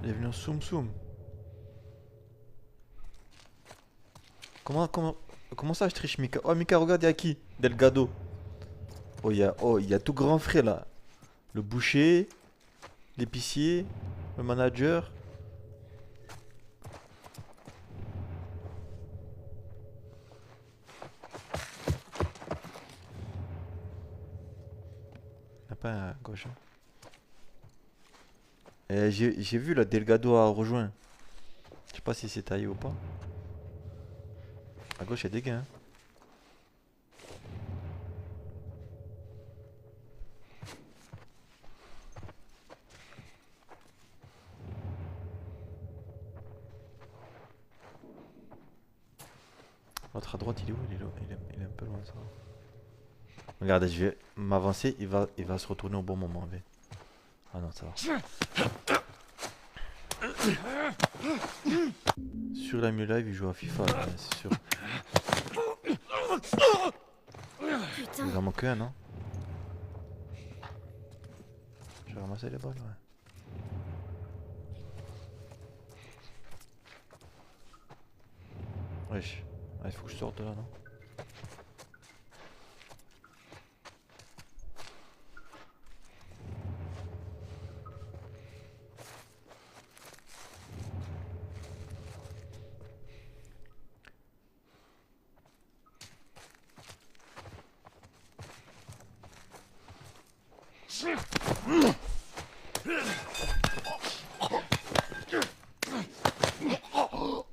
Il est venu en soum soum. Comment ça je triche Mika? Oh, Mika, regarde, y'a qui? Delgado. Oh, y a tout grand frais là. Le boucher, l'épicier, le manager. Il n'y a pas à gauche. Hein. J'ai vu la Delgado a rejoint. Je sais pas si c'est taillé ou pas. À gauche il y a des gars. Hein. L'autre à droite il est où? Il est un peu loin ça. Regardez, je vais m'avancer, il va se retourner au bon moment. Mais... Ah non, ça va. Sur la live, il joue à FIFA, c'est sûr. Putain. Il en manque un, non? Je vais ramasser les balles, ouais. Wesh. Ah, il faut que je sorte de là, non?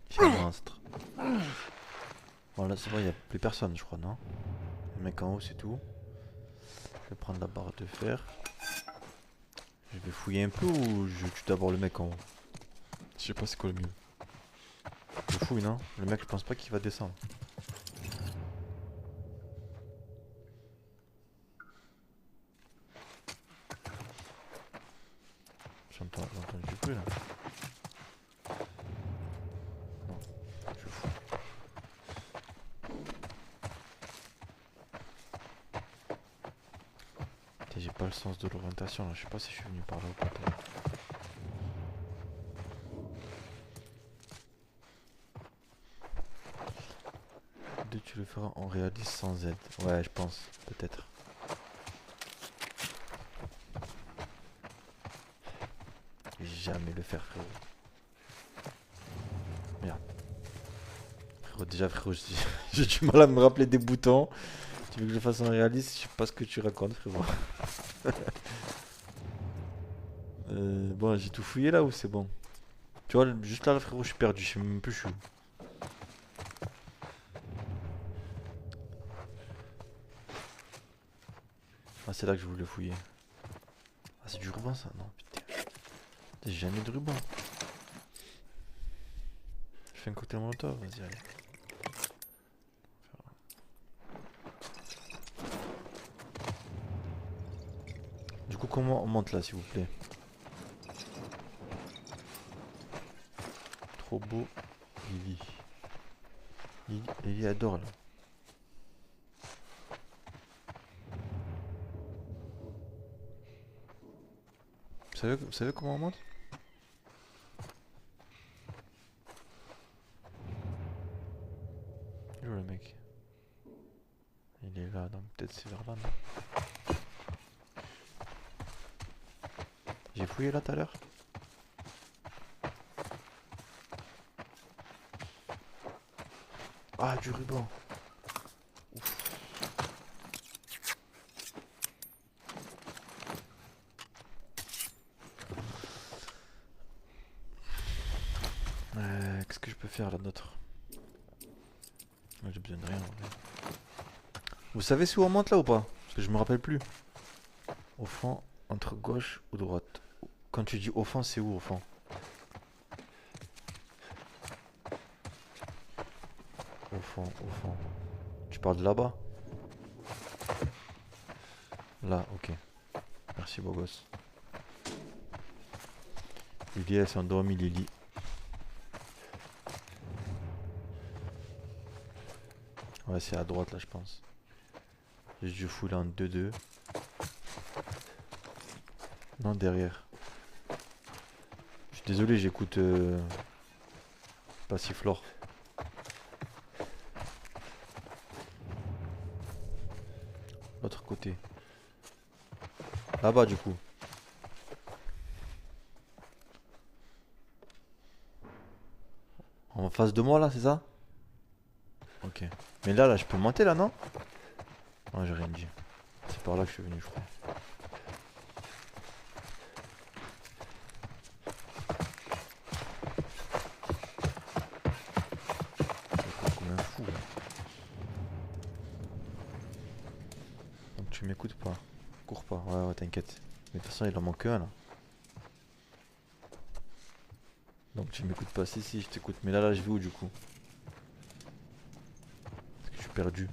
C'est un monstre. Bon là c'est vrai, il n'y a plus personne je crois, non? Le mec en haut c'est tout. Je vais prendre la barre de fer. Je vais fouiller un peu ou je tue d'abord le mec en haut? Je sais pas c'est quoi le mieux. Je fouille non? Le mec je pense pas qu'il va descendre. J'entends du bruit là. Non, je fous. J'ai pas le sens de l'orientation là, je sais pas si je suis venu par là ou pas. 2 tu le feras en réaliste sans aide. Ouais, je pense, peut-être. Jamais le faire, frérot. Merde. Frérot, déjà, frérot, j'ai du mal à me rappeler des boutons. Tu veux que je le fasse en réaliste? Je sais pas ce que tu racontes, frérot. Bon, j'ai tout fouillé là ou c'est bon? Tu vois, juste là, frérot, je suis perdu. Je sais même plus je suis où. Ah, c'est là que je voulais fouiller. Ah, c'est du ruban ça? Non, putain. J'ai jamais de ruban. Je fais un cocktail molotov, vas-y, allez. Du coup, comment on monte là, s'il vous plaît? Trop beau, Lily. Lily adore là. Vous savez comment on monte? Il est où le mec? Il est là, donc peut-être c'est vers là, non? J'ai fouillé là tout à l'heure? Ah, du ruban! Qu'est-ce que je peux faire là d'autre? J'ai besoin de rien. Vous savez si où on monte là ou pas? Parce que je me rappelle plus. Au fond, entre gauche ou droite? Quand tu dis au fond, c'est où au fond? Au fond, au fond. Tu parles de là-bas? Là, ok. Merci beau gosse. Lily, elle s'est endormie, Lily. Ouais, c'est à droite là, je pense. Je fous là en 2-2. Non, derrière. Je suis désolé, j'écoute Passiflore. L'autre côté. Là-bas, du coup. En face de moi, là, c'est ça? Ok. Mais là, je peux monter, là, non? Non, j'ai rien dit. C'est par là que je suis venu, je crois. Comme un fou, là. Donc tu m'écoutes pas. Cours pas. Ouais, t'inquiète. Mais de toute façon, il en manque un, là. Donc tu m'écoutes pas. Si, je t'écoute. Mais là, je vais où, du coup? Parce que je suis perdu.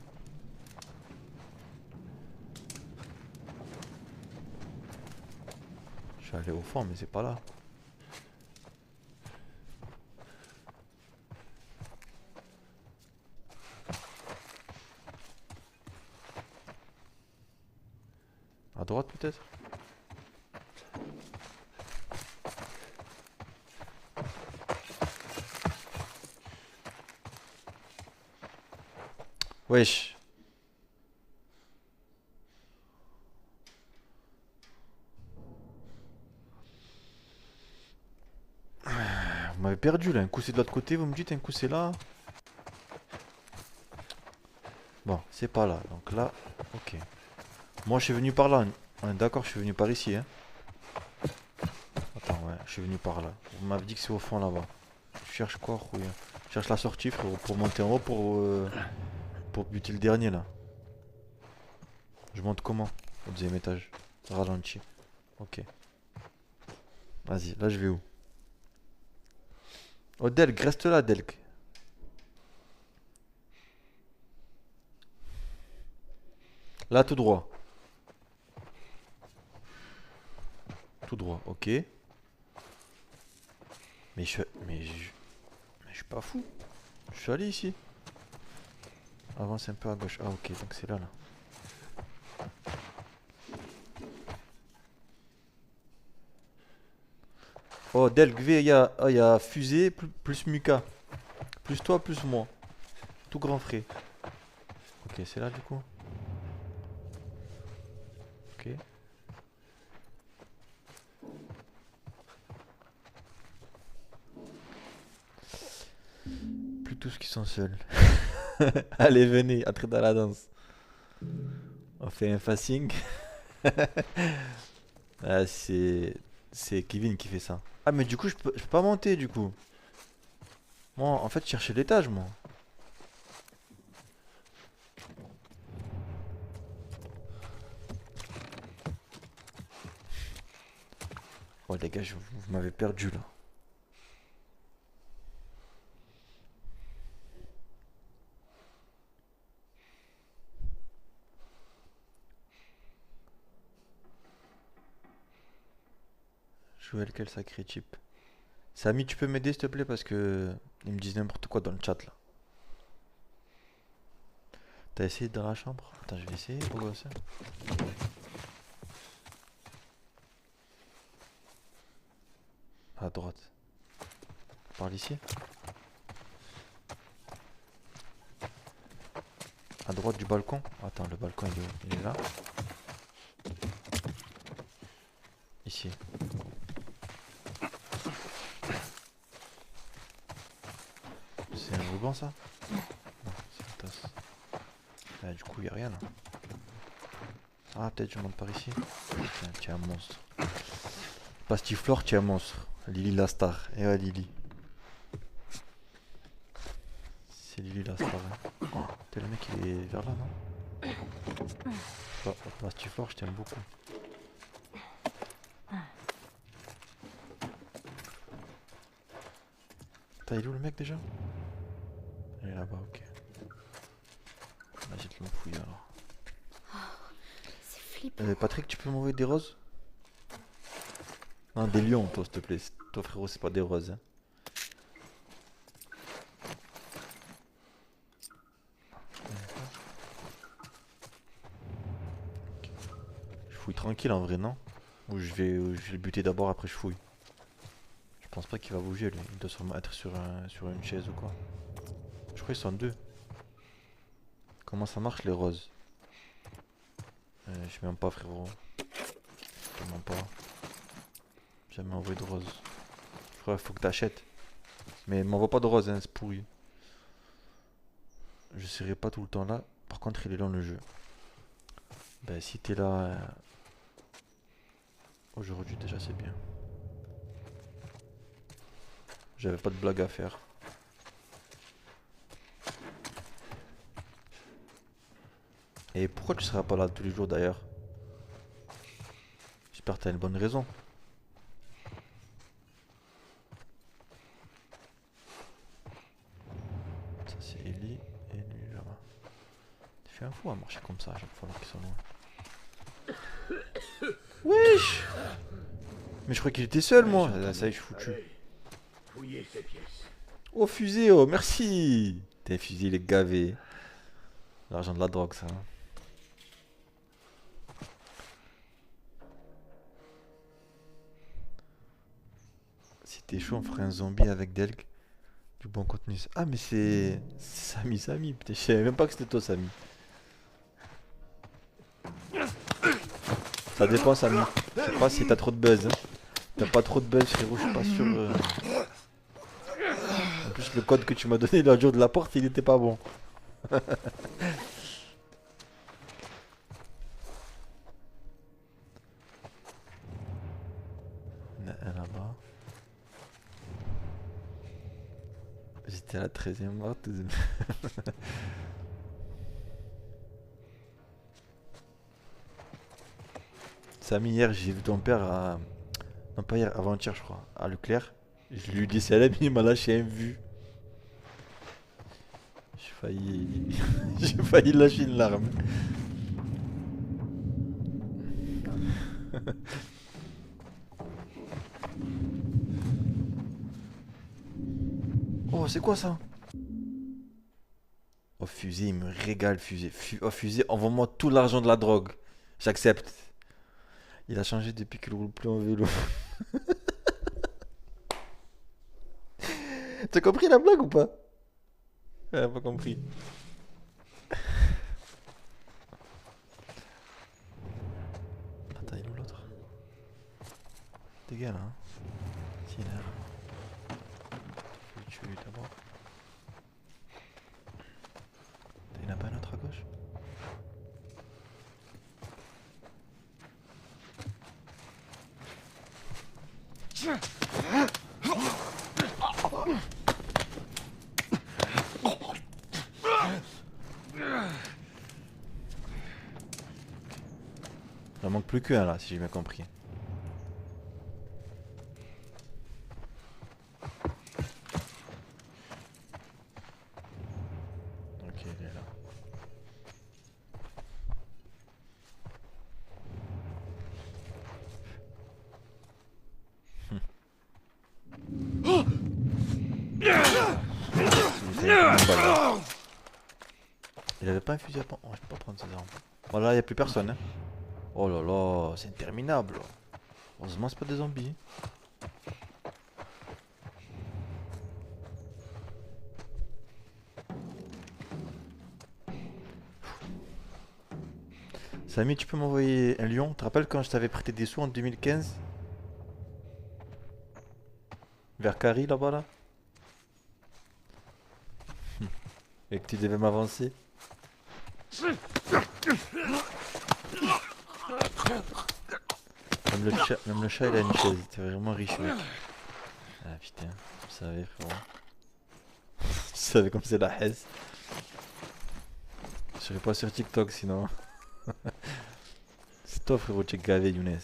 Je suis allé au fond, mais c'est pas là. À droite, peut-être? Wesh. Vous m'avez perdu là, un coup c'est de l'autre côté, vous me dites un coup c'est là. Bon, c'est pas là, donc là, ok. Moi je suis venu par là, on est d'accord, je suis venu par ici, hein. Attends, ouais, je suis venu par là. Vous m'avez dit que c'est au fond là-bas. Je cherche quoi, rouille? Je cherche la sortie, frérot, pour monter en haut, pour buter le dernier là. Je monte comment? Au deuxième étage. Ralenti. Ok. Vas-y, là je vais où? Oh Delk, reste là Delk. Là tout droit. Tout droit, ok. Mais je suis pas fou. Je suis allé ici. Avance un peu à gauche. Ah ok, donc c'est là là. Oh Delk V, il y a fusée plus Muka. Plus toi, plus moi. Tout grand frais. Ok, c'est là du coup. Ok. Plus tous qui sont seuls. Allez, venez, entrez dans la danse. On fait un facing. Ah, c'est Kevin qui fait ça. Ah, mais du coup, je peux pas monter du coup. Moi, en fait, je cherchais l'étage, moi. Oh, les gars, vous m'avez perdu là. Jouer lequel sacré type. Samy, tu peux m'aider s'il te plaît parce que ils me disent n'importe quoi dans le chat là. T'as essayé dans la chambre? Attends, je vais essayer. Où va ça? À droite. Par ici? À droite du balcon? Attends, le balcon il est où? Il est là? Ici. C'est un ruban ça? Non, c'est une tasse. Ah, du coup, il n'y a rien là. Ah, peut-être je monte par ici. Tiens, tu es un monstre. Pastiflore, tu es un monstre. Lily la star. Et ouais, Lily. C'est Lily la star. Hein. Oh, t'es le mec, il est vers là, non? Oh, Pastiflore, je t'aime beaucoup. T'as il est où le mec déjà? Il est là-bas, ok. Là, j'ai de me fouiller alors. C'est flippant. Patrick, tu peux m'envoyer des roses? Non, des lions, toi, s'il te plaît. Toi, frérot, c'est pas des roses. Hein. Okay. Je fouille tranquille en vrai, non? Ou je vais le buter d'abord, après je fouille. Je pense pas qu'il va bouger, lui. Il doit sûrement être sur une chaise ou quoi. Je crois qu'ils sont deux. Comment ça marche les roses? Je sais même pas, frérot. Je sais même pas. J'ai jamais envoyé de roses. Je crois qu'il faut que t'achètes. Mais m'envoie pas de roses, hein, c'est pourri. Je serai pas tout le temps là. Par contre, il est dans le jeu. Ben, si t'es là aujourd'hui, déjà, c'est bien. J'avais pas de blague à faire. Et pourquoi tu seras pas là tous les jours d'ailleurs? J'espère que t'as une bonne raison. Ça c'est Ellie et lui là-bas. Tu fais un fou à marcher comme ça à chaque fois là qu'ils sont loin. Wesh! Mais je crois qu'il était seul moi. Ça y est, je suis foutu. Fouillez ces pièces. Oh fusée, oh merci! T'es fusée, il est gavé. L'argent de la drogue ça. Hein. Si t'es chaud, on ferait un zombie avec Delg. Du bon contenu. Ah mais c'est Samy. Putain, je savais même pas que c'était toi Samy. Ça dépend Samy. Je sais pas si t'as trop de buzz. Hein. T'as pas trop de buzz frérot, je suis pas sûr. En plus le code que tu m'as donné l'autre jour de la porte il était pas bon. Il y en a un là-bas. J'étais à la 13e morte. Samy, hier j'ai vu ton père à... Non pas hier, avant-hier je crois, à Leclerc. Je lui ai dit salam, il m'a lâché un vu. J'ai failli lâcher une larme. Oh c'est quoi ça? Oh fusée, il me régale fusée. Oh fusée, envoie-moi tout l'argent de la drogue. J'accepte. Il a changé depuis qu'il roule plus en vélo. T'as compris la blague ou pas? Elle a pas compris. dégâts là. Hein. Si, là. Faut le tuer d'abord. Il n'y en a pas un autre à gauche? Il en manque plus qu'un là, si j'ai bien compris. Ok, il est là. Il avait pas un fusil à pompe. Oh, je peux pas prendre ses armes. Voilà, il n'y a plus personne. Hein. Oh là là, c'est interminable. Heureusement, c'est pas des zombies. Samy, tu peux m'envoyer un lion? Tu te rappelles quand je t'avais prêté des sous en 2015? Vers Carrie là-bas là? Et que tu devais m'avancer? Même le chat il a une chaise, t'es vraiment riche mec. Ah putain, tu savais frérot. Tu savais comme c'est la haise. Je serais pas sur TikTok sinon. C'est toi frérot, tu es gavé Younes.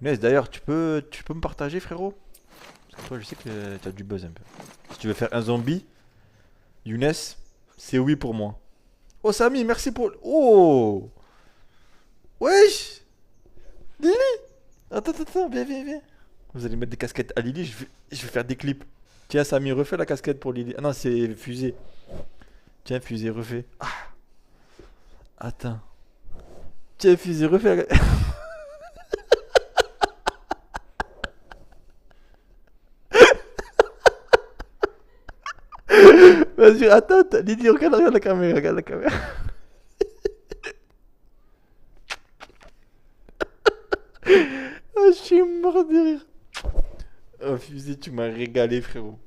Younes d'ailleurs tu peux me partager frérot? Parce que toi je sais que tu as du buzz un peu. Si tu veux faire un zombie, Younes, c'est oui pour moi. Oh Samy, merci pour... Oh wesh Lily. Attends, viens. Vous allez mettre des casquettes à Lily, je vais faire des clips. Tiens Samy, refais la casquette pour Lily. Ah non, c'est fusée. Tiens, fusée, refais. Ah. Attends. Tiens, fusée, refais la... Vas-y, attends, Lily, regarde la caméra, Oh, je suis mort de rire. Oh, fusée, tu m'as régalé, frérot.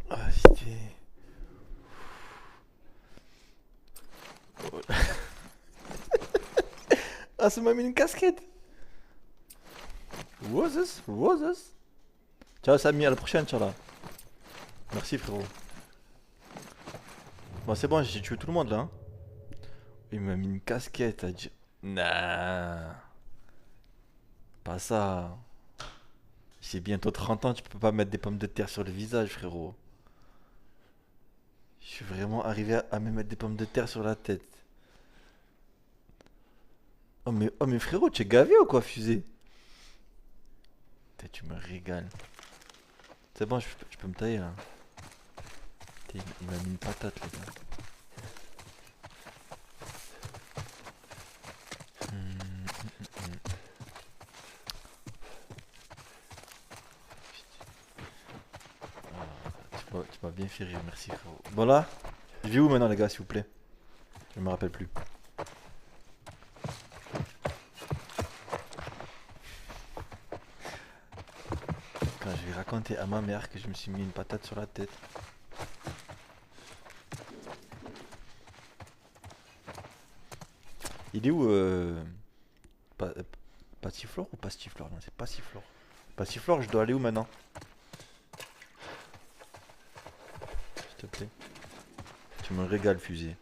Ah, putain. Oh. Ah, ça m'a mis une casquette. Roses. Ciao, Samy, à la prochaine, ciao là. Merci, frérot. Bon, c'est bon, j'ai tué tout le monde là. Hein. Il m'a mis une casquette. Nah. Pas ça. J'ai bientôt 30 ans, tu peux pas mettre des pommes de terre sur le visage, frérot. Je suis vraiment arrivé à me mettre des pommes de terre sur la tête. Oh mais frérot, tu es gavé ou quoi, fusée? Putain, tu me régales. C'est bon, je peux me tailler là. Putain, il m'a mis une patate, les gars. Tu m'as bien fait rire, merci frérot. Bon là, je vais où maintenant les gars s'il vous plaît? Je me rappelle plus. Quand je vais raconter à ma mère que je me suis mis une patate sur la tête. Il est où Passiflore ou Pastiflore? Non, c'est Passiflore. Passiflore, je dois aller où maintenant? S'il te plaît. Tu me régales, fusée.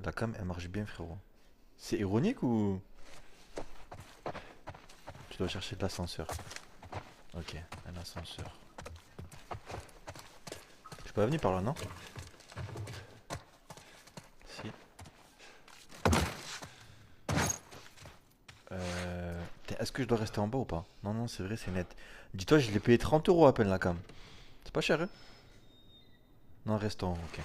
La cam, elle marche bien, frérot. C'est ironique ou... Tu dois chercher de l'ascenseur. Ok, un ascenseur. Je peux pas venir par là, non? Si. Est-ce que je dois rester en bas ou pas? Non, c'est vrai, c'est net. Dis-toi, je l'ai payé 30 € à peine la cam. C'est pas cher, hein? Non, reste en haut, ok.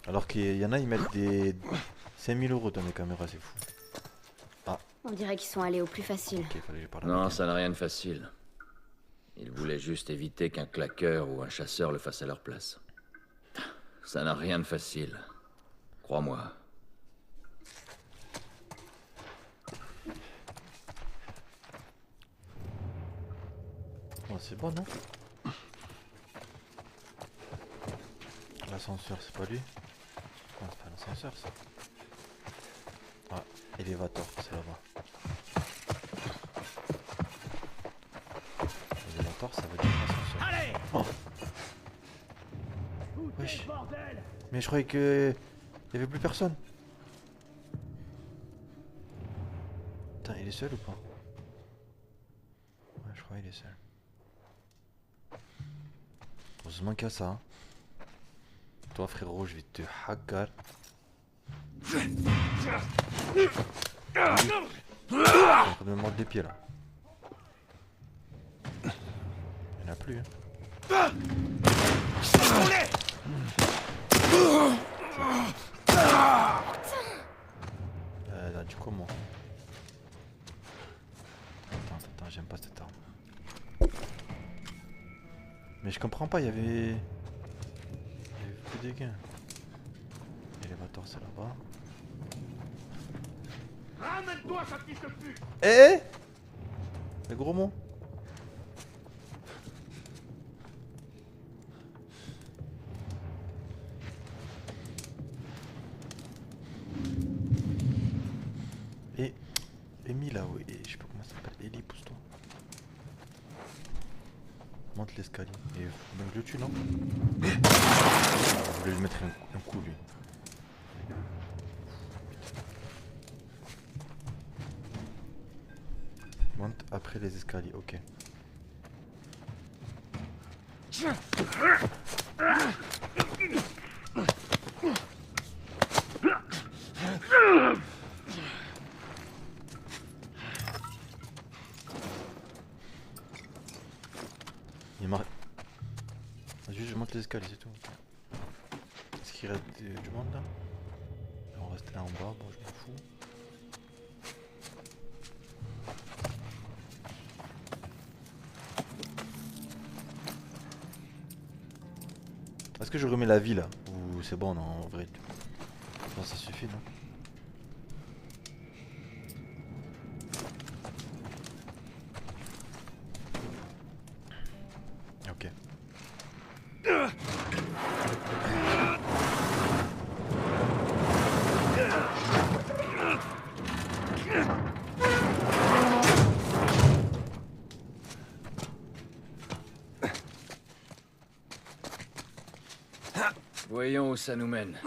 Alors qu'il y en a, ils mettent des 5000 € dans les caméras, c'est fou. Ah. On dirait qu'ils sont allés au plus facile. Ok, fallait que je parle Non, ça n'a rien de facile. Ils voulaient juste éviter qu'un claqueur ou un chasseur le fasse à leur place. Ça n'a rien de facile. Crois-moi. c'est bon, non? L'ascenseur, c'est pas lui? Non, c'est pas l'ascenseur, ça. Ah, élévateur, c'est là-bas. Élévateur, ça veut dire ascenseur. Allez! Oh. Wesh. Mais je croyais que... il y avait plus personne. Putain, il est seul ou pas? Ouais, je crois qu'il est seul. Heureusement qu'il y a ça. Hein. Toi, frérot, je vais te hacker. Je vais me mordre les pieds là. Il n'y en a plus. Hein. Là, du comment? Attends, j'aime pas cette arme. Mais je comprends pas, il y avait plus de dégâts. Élévateur, c'est là-bas. Ramène-toi, sa fils de pute! Eh! Les gros mots. Et Amy là, oui, je sais pas comment ça s'appelle. Ellie, pousse-toi. Monte l'escalier. Et donc je le tue, non? Je voulais lui mettre un coup, lui. Monte après les escaliers, ok. Il est marre. Juste je monte les escaliers, c'est tout. Est-ce qu'il reste du monde là? Il en reste un en bas, bon je m'en fous. Est-ce que je remets la vie là? Ou c'est bon non, en vrai? Non, ça suffit non? Ok. Voyons où ça nous mène.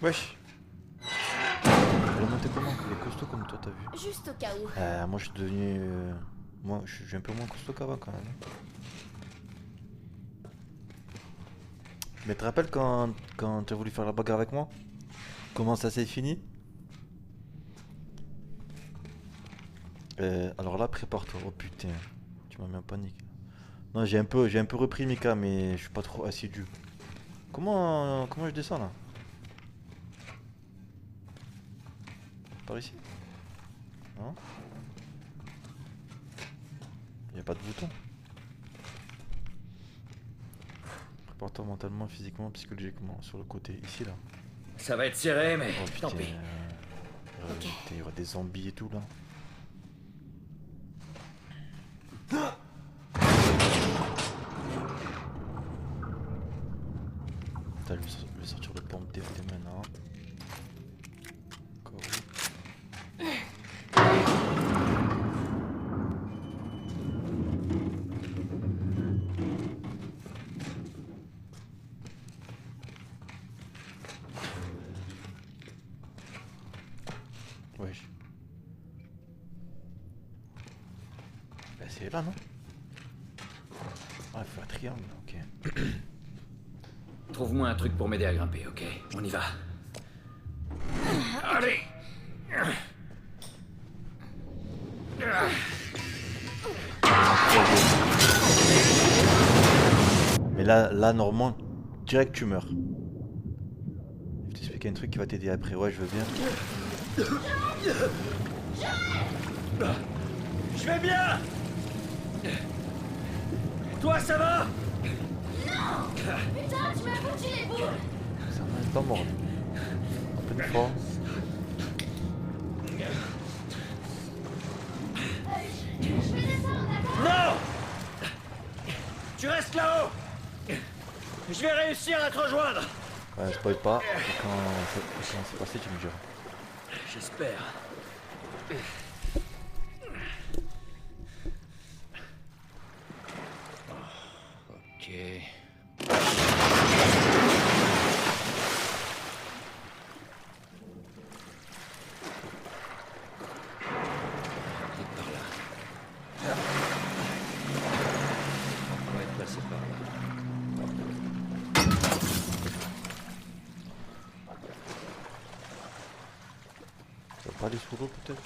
Wesh. Je vais monter comment? Il est costaud comme toi, t'as vu? Juste au cas où. Moi je suis devenu... moi je suis un peu moins costaud qu'avant quand même. Mais tu te rappelles quand tu as voulu faire la bagarre avec moi? Comment ça s'est fini? Alors là, prépare-toi. Oh putain, tu m'as mis en panique. Non, j'ai un peu repris Mika, mais je suis pas trop assidu. Comment je descends là? Par ici? Non? Il n'y a pas de bouton. Prépare-toi mentalement, physiquement, psychologiquement, sur le côté, ici là. Ça va être serré, mais Oh putain, tant pis. il y aura des zombies et tout là. Putain, je vais sortir le pompe dès maintenant. Encore. Wesh. Bah c'est là non? Ah il faut un triangle, ok. Trouve-moi un truc pour m'aider à grimper, ok? On y va. Allez! Mais là normalement, direct tu meurs. Je vais t'expliquer un truc qui va t'aider après, ouais je veux bien. Je vais bien! Toi, ça va? Putain, tu m'as foutu les boules! Ça va pas mort. Un peu de force. Tu restes là-haut. Je vais réussir à te rejoindre. Ouais, spoil pas. Et quand c'est passé, tu me diras. J'espère. Ok. Par là. On va être passé par là. Ça va pas aller sous l'eau peut-être?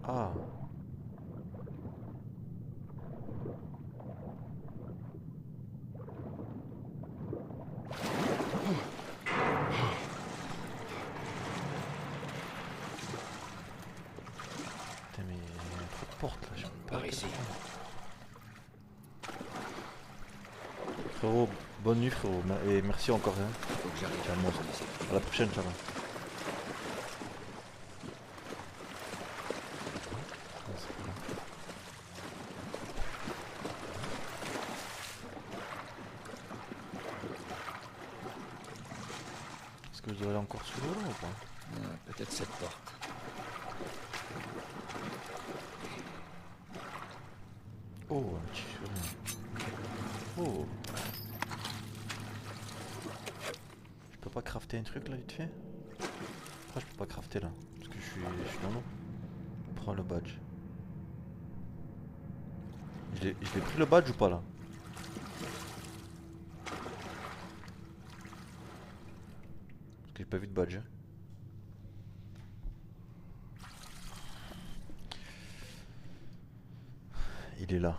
Ah. Putain mais il y a trop de portes là, je sais pas. Par ici. Frérot, bonne nuit frérot, et merci encore hein. Faut que j'arrive. T'es un monstre. À la prochaine, Inch'Allah. Ah, c'est cool, hein. Est-ce que je dois aller encore sous l'eau là ou pas? Peut-être cette porte. Oh, un petit chemin. Oh. Je peux pas crafter un truc là vite fait? Pourquoi je peux pas crafter là? Parce que je suis dans l'eau. Prends le badge. Je l'ai pris le badge ou pas là? Parce que j'ai pas vu de badge. Hein. Il est là.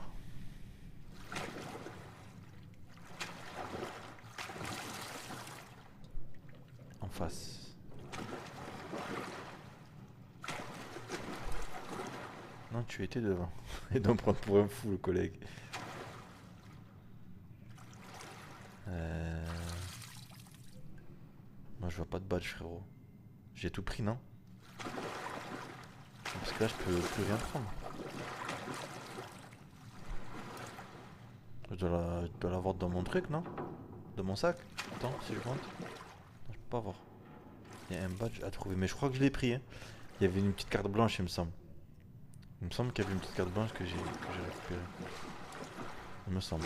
En face. Non, tu étais devant. Et d'en prendre pour un fou, le collègue. Moi, je vois pas de badge, frérot. J'ai tout pris, non? Parce que là, je peux plus rien prendre. Je dois l'avoir dans mon truc, non? Dans mon sac? Attends, si je monte. Non, je peux pas voir. Il y a un badge à trouver, mais je crois que je l'ai pris. Hein. Il y avait une petite carte blanche, il me semble. Il me semble qu'il y avait une petite carte blanche que j'ai récupérée. Il me semble.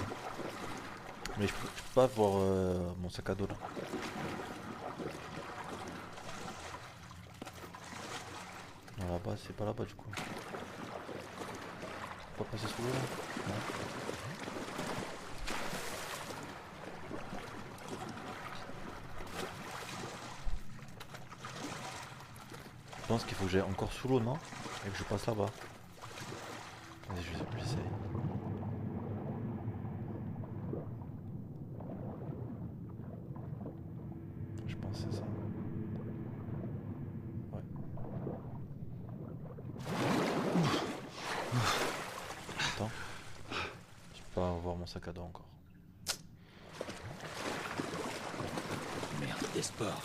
Mais je peux pas voir mon sac à dos là. Non, là-bas, c'est pas là-bas du coup. Faut pas passer sous l'eau là? Non. Je pense qu'il faut que j'aille encore sous l'eau, non? Et que je passe là-bas. Vas-y, j'essaye. Je pense que c'est ça. Ouais. Attends. Je peux pas avoir mon sac à dos encore. Merde, des sports.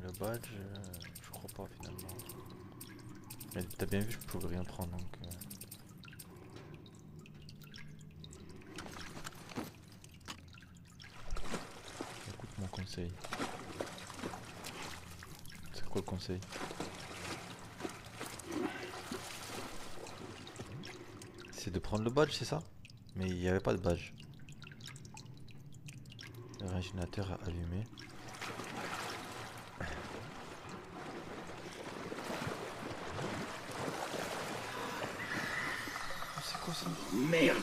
Le badge, je crois pas finalement. Mais t'as bien vu, je pouvais rien prendre donc. Écoute mon conseil. C'est quoi le conseil? C'est de prendre le badge, c'est ça? Mais il n'y avait pas de badge. Le régénérateur a allumé. C'est quoi ça? Merde.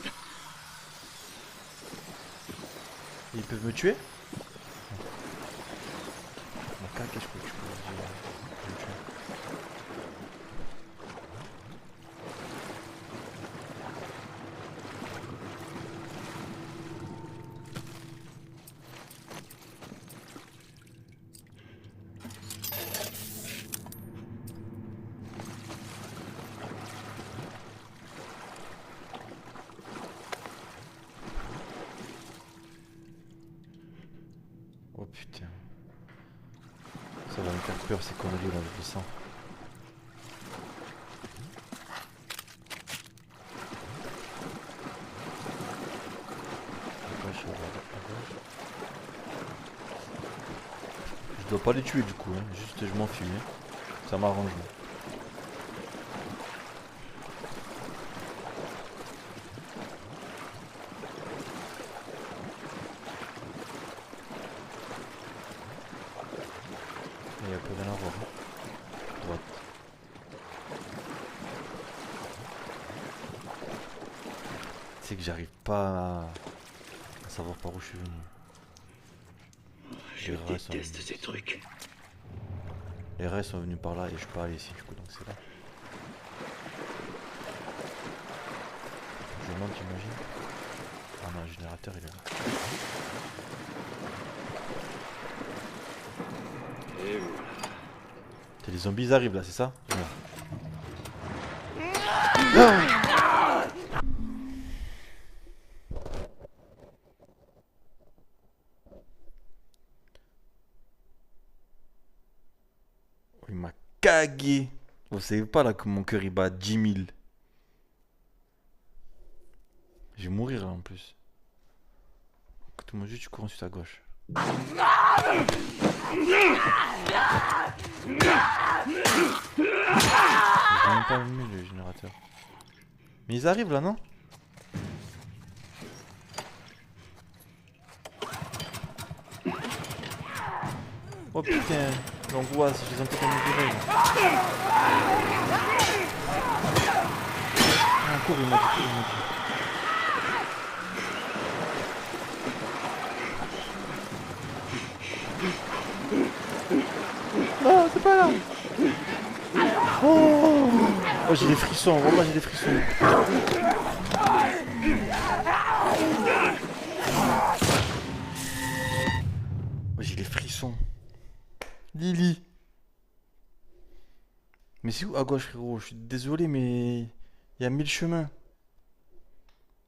Ils peuvent me tuer? Qu'est-ce que tu peux me tuer? Oh putain. Ça va me faire peur ces conneries là, je le sens. À gauche, à gauche. Je dois pas les tuer du coup, hein. Juste je m'enfuis. Hein. Ça m'arrange. Il y a plus rien à voir. Droite. C'est que j'arrive pas à savoir par où je suis venu. Je déteste ces trucs. Les rats sont venus par là et je suis pas allé ici du coup, donc c'est là. Je monte, j'imagine. Ah non, le générateur il est là. Et voilà. Les zombies ils arrivent là, c'est ça? Ouais. Oh, il m'a cagué. Vous savez pas là que mon cœur il bat à 10 000. Je vais mourir là en plus. Écoute-moi juste, tu cours ensuite à gauche. J'ai même pas allumé le générateur. Mais ils arrivent là, non? Oh putain, l'angoisse, je les entends comme une virée. Ah, cours, il m'a dit, cours, il m'a dit. Non, c'est pas là. Oh, oh j'ai des frissons, vraiment j'ai des frissons. Oh, j'ai des frissons. Lily. Mais c'est où à gauche, frérot? Je suis désolé, mais il y a 1000 chemins.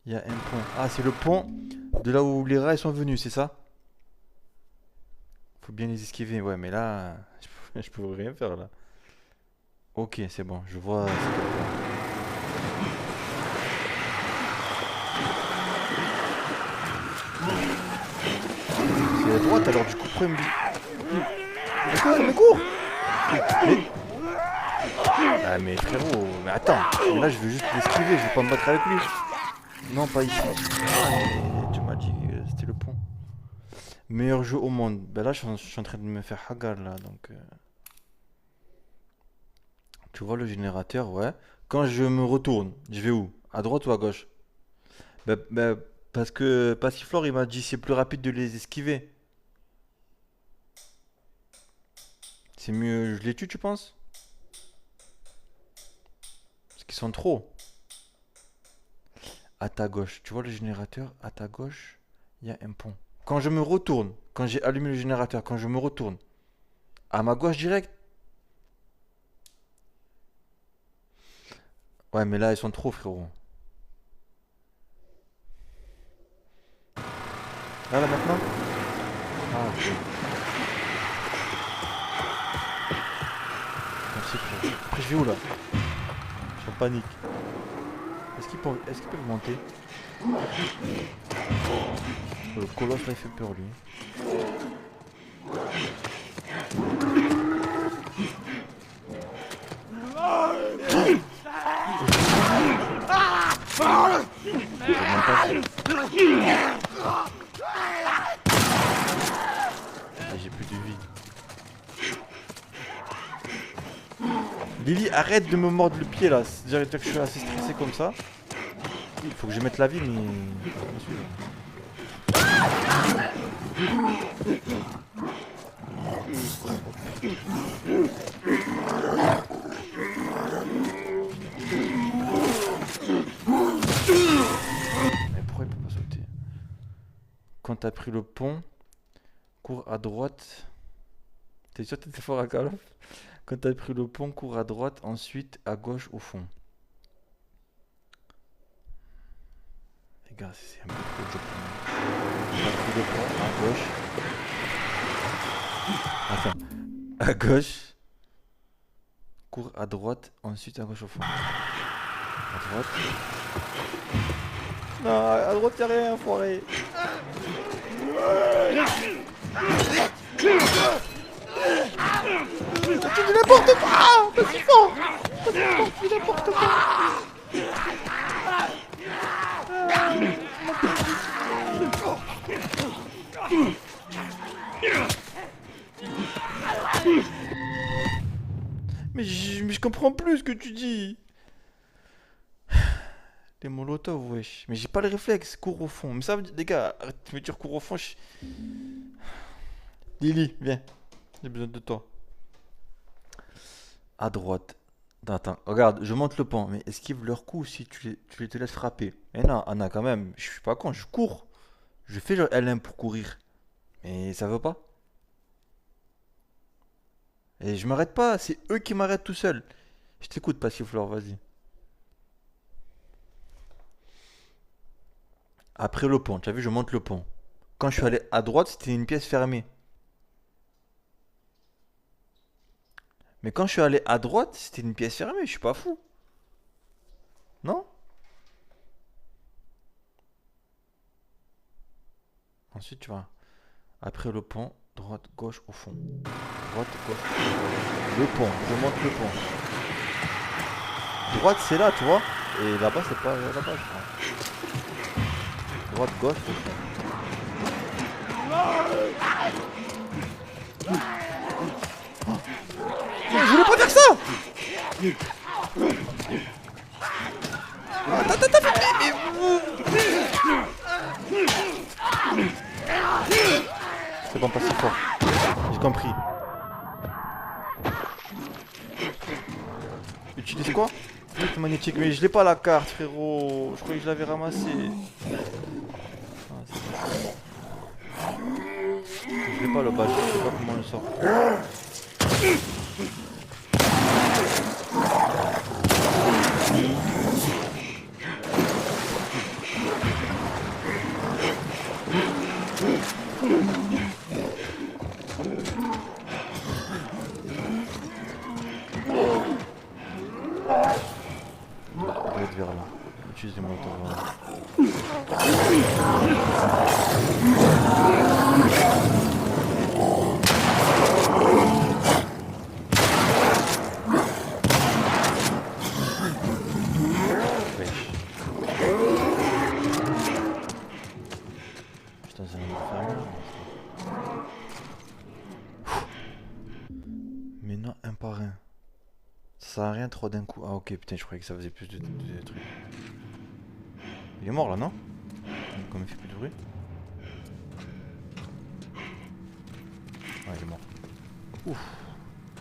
Il y a un pont. Ah, c'est le pont de là où les rats ils sont venus, c'est ça? Faut bien les esquiver. Ouais, mais là, je peux rien faire là. Ok, c'est bon, je vois. C'est à droite alors, du coup, pourquoi il me dit. Mais cours. Mais... Ah, mais frérot, mais attends. Mais là, je veux juste l'esquiver, je vais pas me battre avec lui. Non, pas ici. Ah, mais tu m'as dit que c'était le pont. Meilleur jeu au monde. Ben là, je suis en train de me faire hagar là, donc. Tu vois le générateur, ouais. Quand je me retourne, je vais où? À droite ou à gauche? Ben, parce que Passiflore, il m'a dit c'est plus rapide de les esquiver. C'est mieux, je les tue, tu penses? Parce qu'ils sont trop. À ta gauche, tu vois le générateur? À ta gauche, il y a un pont. Quand je me retourne, quand j'ai allumé le générateur, quand je me retourne, à ma gauche direct. Ouais, mais là, ils sont trop, frérot. Là, maintenant? Ah, ok. Merci, frérot. Après, je vais où, là? Je suis en panique. Est-ce qu'ils peuvent monter? Oh, le colosse, là, il fait peur, lui. J'ai plus de vie. Lily, arrête de me mordre le pied là. C'est-à-dire que je suis assez stressé comme ça. Il faut que je mette la vie, mais. Mais pourquoi il peut pas sauter? Quand t'as pris le pont, cours à droite. T'es sûr que t'étais fort à Call of? Quand t'as pris le pont, cours à droite, ensuite à gauche au fond. Les gars, c'est un peu trop de jeu pour moi. T'as pris le pont à gauche. Attends. À gauche. Cours à droite, ensuite à gauche au fond. À droite. Non, à droite y'a rien, foiré. Tu dis n'importe quoi. Vas-y fort. Vas-y, tu dis n'importe quoi. Mais je comprends plus ce que tu dis. Les molotovs, wesh. Mais j'ai pas le réflexe, cours au fond. Mais ça, les gars, arrête de me dire cours au fond. Lily, viens. J'ai besoin de toi. À droite. Attends, regarde, je monte le pont. Mais esquive leur coup si tu les te laisses frapper. Mais non, Anna, quand même. Je suis pas con, je cours. Je fais genre L1 pour courir. Mais ça veut pas. Et je m'arrête pas, c'est eux qui m'arrêtent tout seul. Je t'écoute, Passiflore, vas-y. Après le pont, tu as vu, je monte le pont. Quand je suis allé à droite, c'était une pièce fermée. Mais quand je suis allé à droite, c'était une pièce fermée, je suis pas fou. Non? Ensuite, tu vas. Après le pont, droite, gauche, au fond. Droite, gauche, le pont, je monte le pont. Droite, c'est là, tu vois. Et là-bas, c'est pas là-bas, je crois. Droite, gauche, au fond. Oh. Je voulais pas faire ça. Attends, c'est bon, pas si fort. J'ai compris. Utilise quoi? Flûte magnétique, mais je l'ai pas la carte, frérot. Je croyais que je l'avais ramassée. Ah, je l'ai pas le badge, je sais pas comment on le sort. Vers là. Utilise les moteurs. Putain, c'est un enfer. Mais non, un par un. Ça sert à rien trop d'un coup. Ah ok, putain, je croyais que ça faisait plus de trucs. Il est mort là, non? Comme il fait plus de bruit. Ouais, il est mort. Ouf.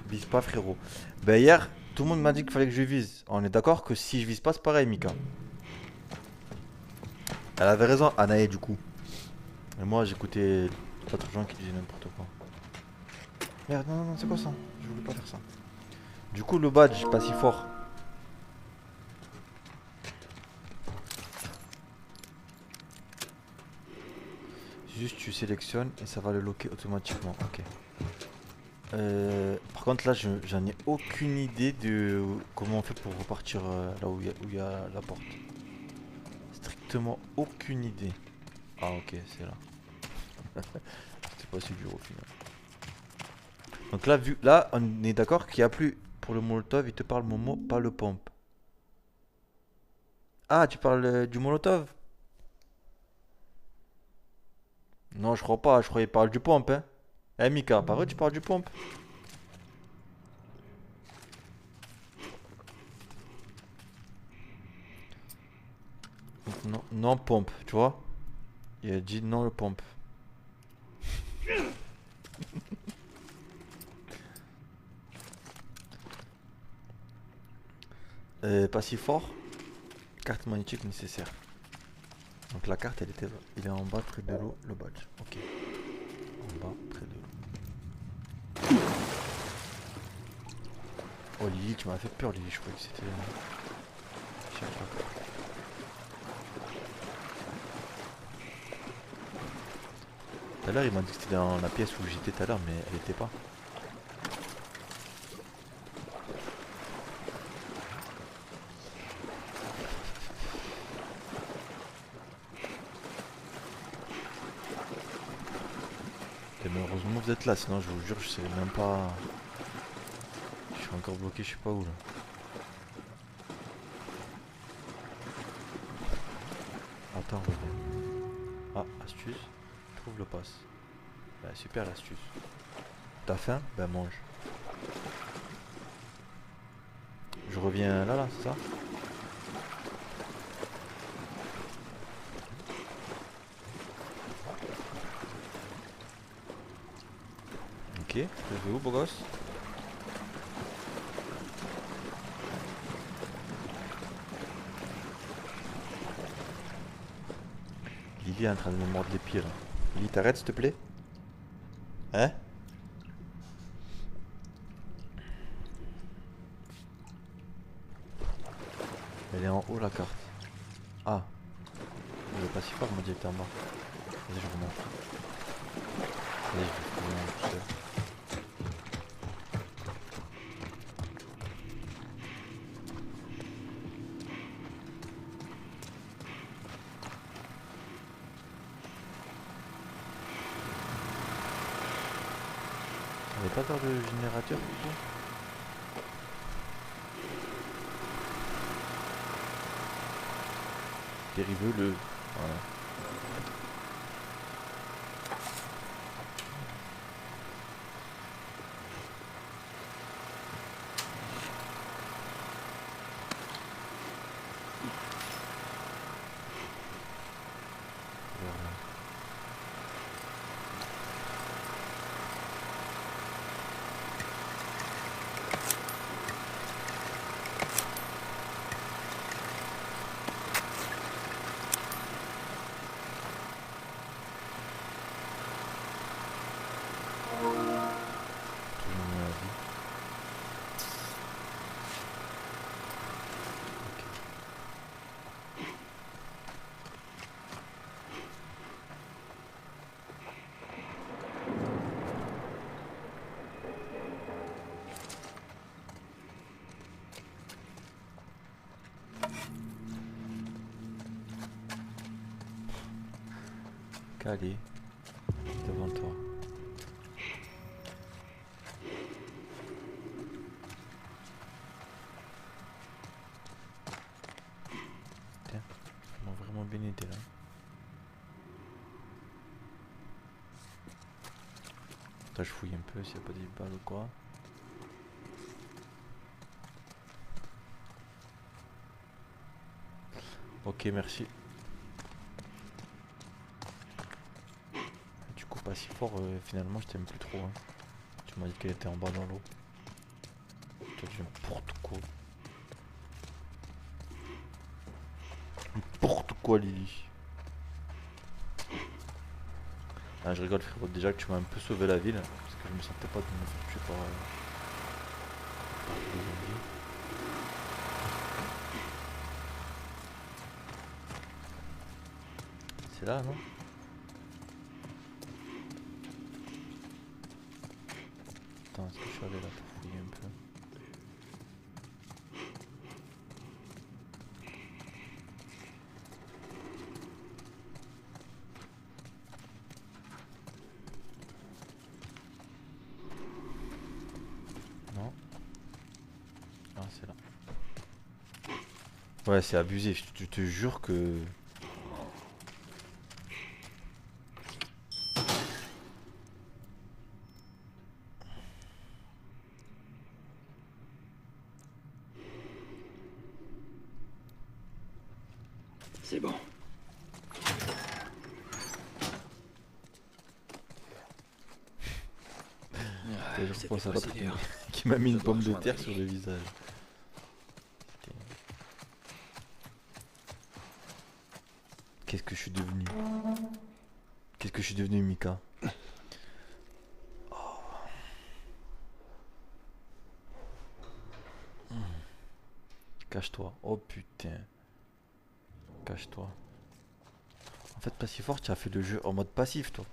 Vise pas, frérot. Bah hier, tout le monde m'a dit qu'il fallait que je vise. On est d'accord que si je vise pas, c'est pareil, Mika. Elle avait raison, Anae, du coup. Et moi, j'écoutais d'autres gens qui disaient n'importe quoi. Merde, non, c'est quoi ça? Je voulais pas faire ça. Du coup, le badge, pas si fort. Juste, tu sélectionnes et ça va le loquer automatiquement. Ok. Par contre, là, j'en ai aucune idée de comment on fait pour repartir là où il y a la porte. Strictement aucune idée. Ah, ok, c'est là. C'était pas si dur au final. Donc là, on est d'accord qu'il n'y a plus. Pour le molotov, il te parle Momo, pas le pompe. Ah, tu parles du molotov? Non, je crois pas. Je croyais qu'il parle du pompe. Hein. Eh, Mika, par eux, tu parles du pompe? Non, non pompe, tu vois? Il a dit non le pompe. Pas si fort. Carte magnétique nécessaire. Donc la carte, il est en bas près de l'eau, le badge. Ok. En bas près de l'eau. Oh Lily, tu m'as fait peur Lily, je croyais que c'était... T'as à l'heure, il m'a dit que c'était dans la pièce où j'étais tout à l'heure, mais elle était pas. Et malheureusement vous êtes là, sinon je vous jure je sais même pas. Je suis encore bloqué je sais pas où là. Attends, reviens. Ah, astuce. Trouve le passe. Bah, super l'astuce. T'as faim? Ben mange. Je reviens là, c'est ça? Ok, je vais où beau gosse? Lily est en train de me mordre les pieds là. Lily, t'arrêtes s'il te plaît? Hein? Elle est en haut la carte. Ah. Elle est pas si fort, elle m'a dit qu'elle était en bas. Vas-y, je remonte. Vas-y, je remonte tout seul. T'avais pas peur de générateur plutôt? Dériveux-le. Voilà. Voilà. Toujours mis à vie. Calé devant toi. Tiens, ils m'ont vraiment bien aidé là. Attends, je fouille un peu s'il n'y a pas des balles ou quoi. Ok, merci. Du coup, pas si fort, finalement, je t'aime plus trop. Hein. Tu m'as dit qu'elle était en bas dans l'eau. Toi, tu n'importe quoi. N'importe quoi, Lily. Ah, je rigole, frérot. Déjà que tu m'as un peu sauvé la ville. Parce que je me sentais pas de me faire tuer par les zombies. C'est là, non? Attends, est-ce que je suis allé là pour fouiller un peu? Non? Ah, c'est là. Ouais, c'est abusé. Je te jure que... C'est bon. Je pense à l'autre qui m'a mis une pomme de terre sur le visage. Qu'est-ce que je suis devenu? Qu'est-ce que je suis devenu, Mika? Oh. Cache-toi. Oh putain. Cache-toi. En fait, pas si fort, tu as fait le jeu en mode passif, toi.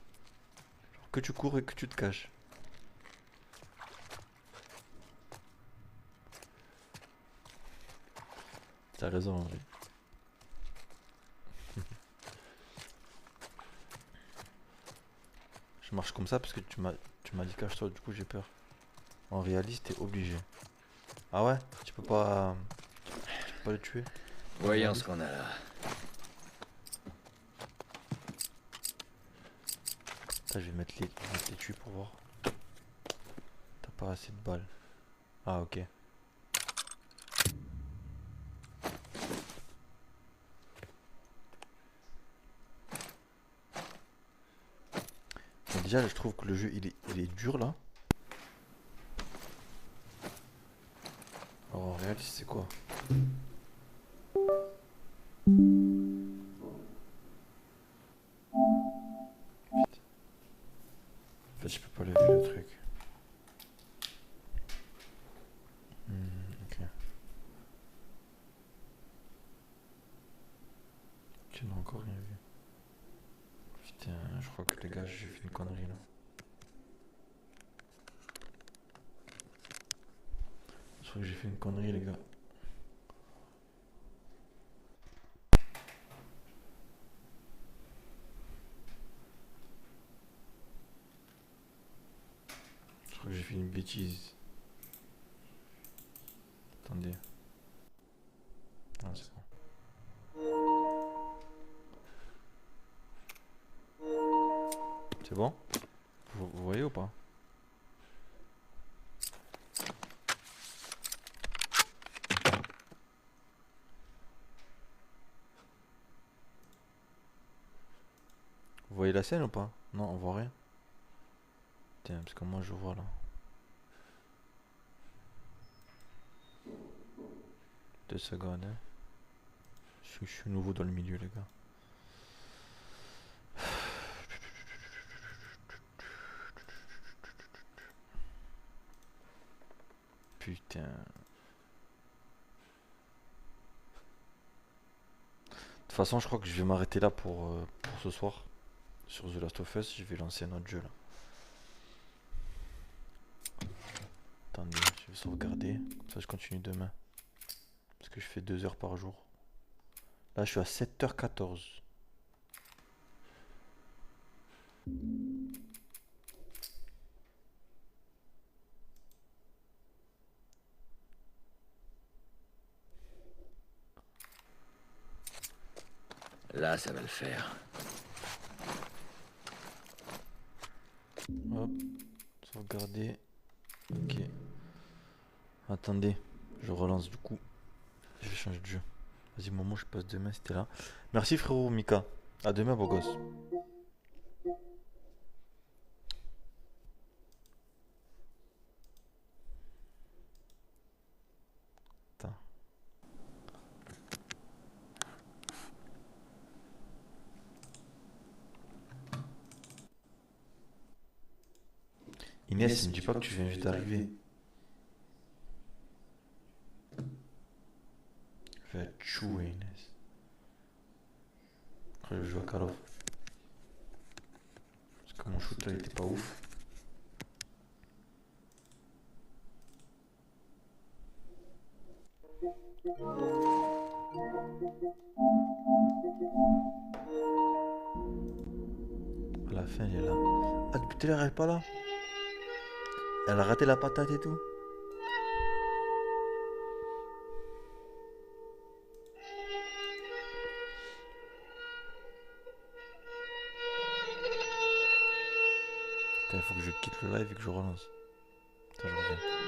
que tu cours et que tu te caches. T'as raison, en vrai. Je marche comme ça parce que tu m'as dit cache-toi, du coup j'ai peur. En réaliste, t'es obligé. Ah ouais? Tu peux pas le tuer? Voyons ce qu'on a là. Attends, je vais mettre les tues pour voir. T'as pas assez de balles. Ah ok. Mais déjà je trouve que le jeu il est dur là. Alors en réaliste c'est quoi? En fait je peux pas lever le truc. Ok. Tu n'as encore rien vu. Putain, je crois que les gars j'ai fait une connerie là. Je crois que j'ai fait une connerie les gars. Je crois que j'ai fait une bêtise. Attendez. Ah c'est bon. C'est bon? Vous voyez ou pas? Vous voyez la scène ou pas? Non, on voit rien. Tiens, parce que moi je vois là. 2 secondes. Hein. Je suis nouveau dans le milieu, les gars. Putain. De toute façon, je crois que je vais m'arrêter là pour ce soir. Sur The Last of Us, je vais lancer un autre jeu là. Attendez, je vais sauvegarder. Comme ça, je continue demain. Parce que je fais 2 heures par jour. Là, je suis à 7h14. Là, ça va le faire. Hop, sauvegarder. Ok. Attendez, je relance du coup. Je vais changer de jeu. Vas-y, Momo, je passe demain si t'es là. Merci frérot Mika. À demain, beau gosse. Attends. Inès, ne dis pas que tu viens juste d'arriver. Je vais te chouer, Inès. Après, je joue à Call of. Parce que mon shoot là, il était pas ouf. À la fin, elle est là. Ah, depuis tout à l'heure, elle est pas là. Elle a raté la patate et tout. Il faut que je quitte le live et que je relance. Attends, je reviens.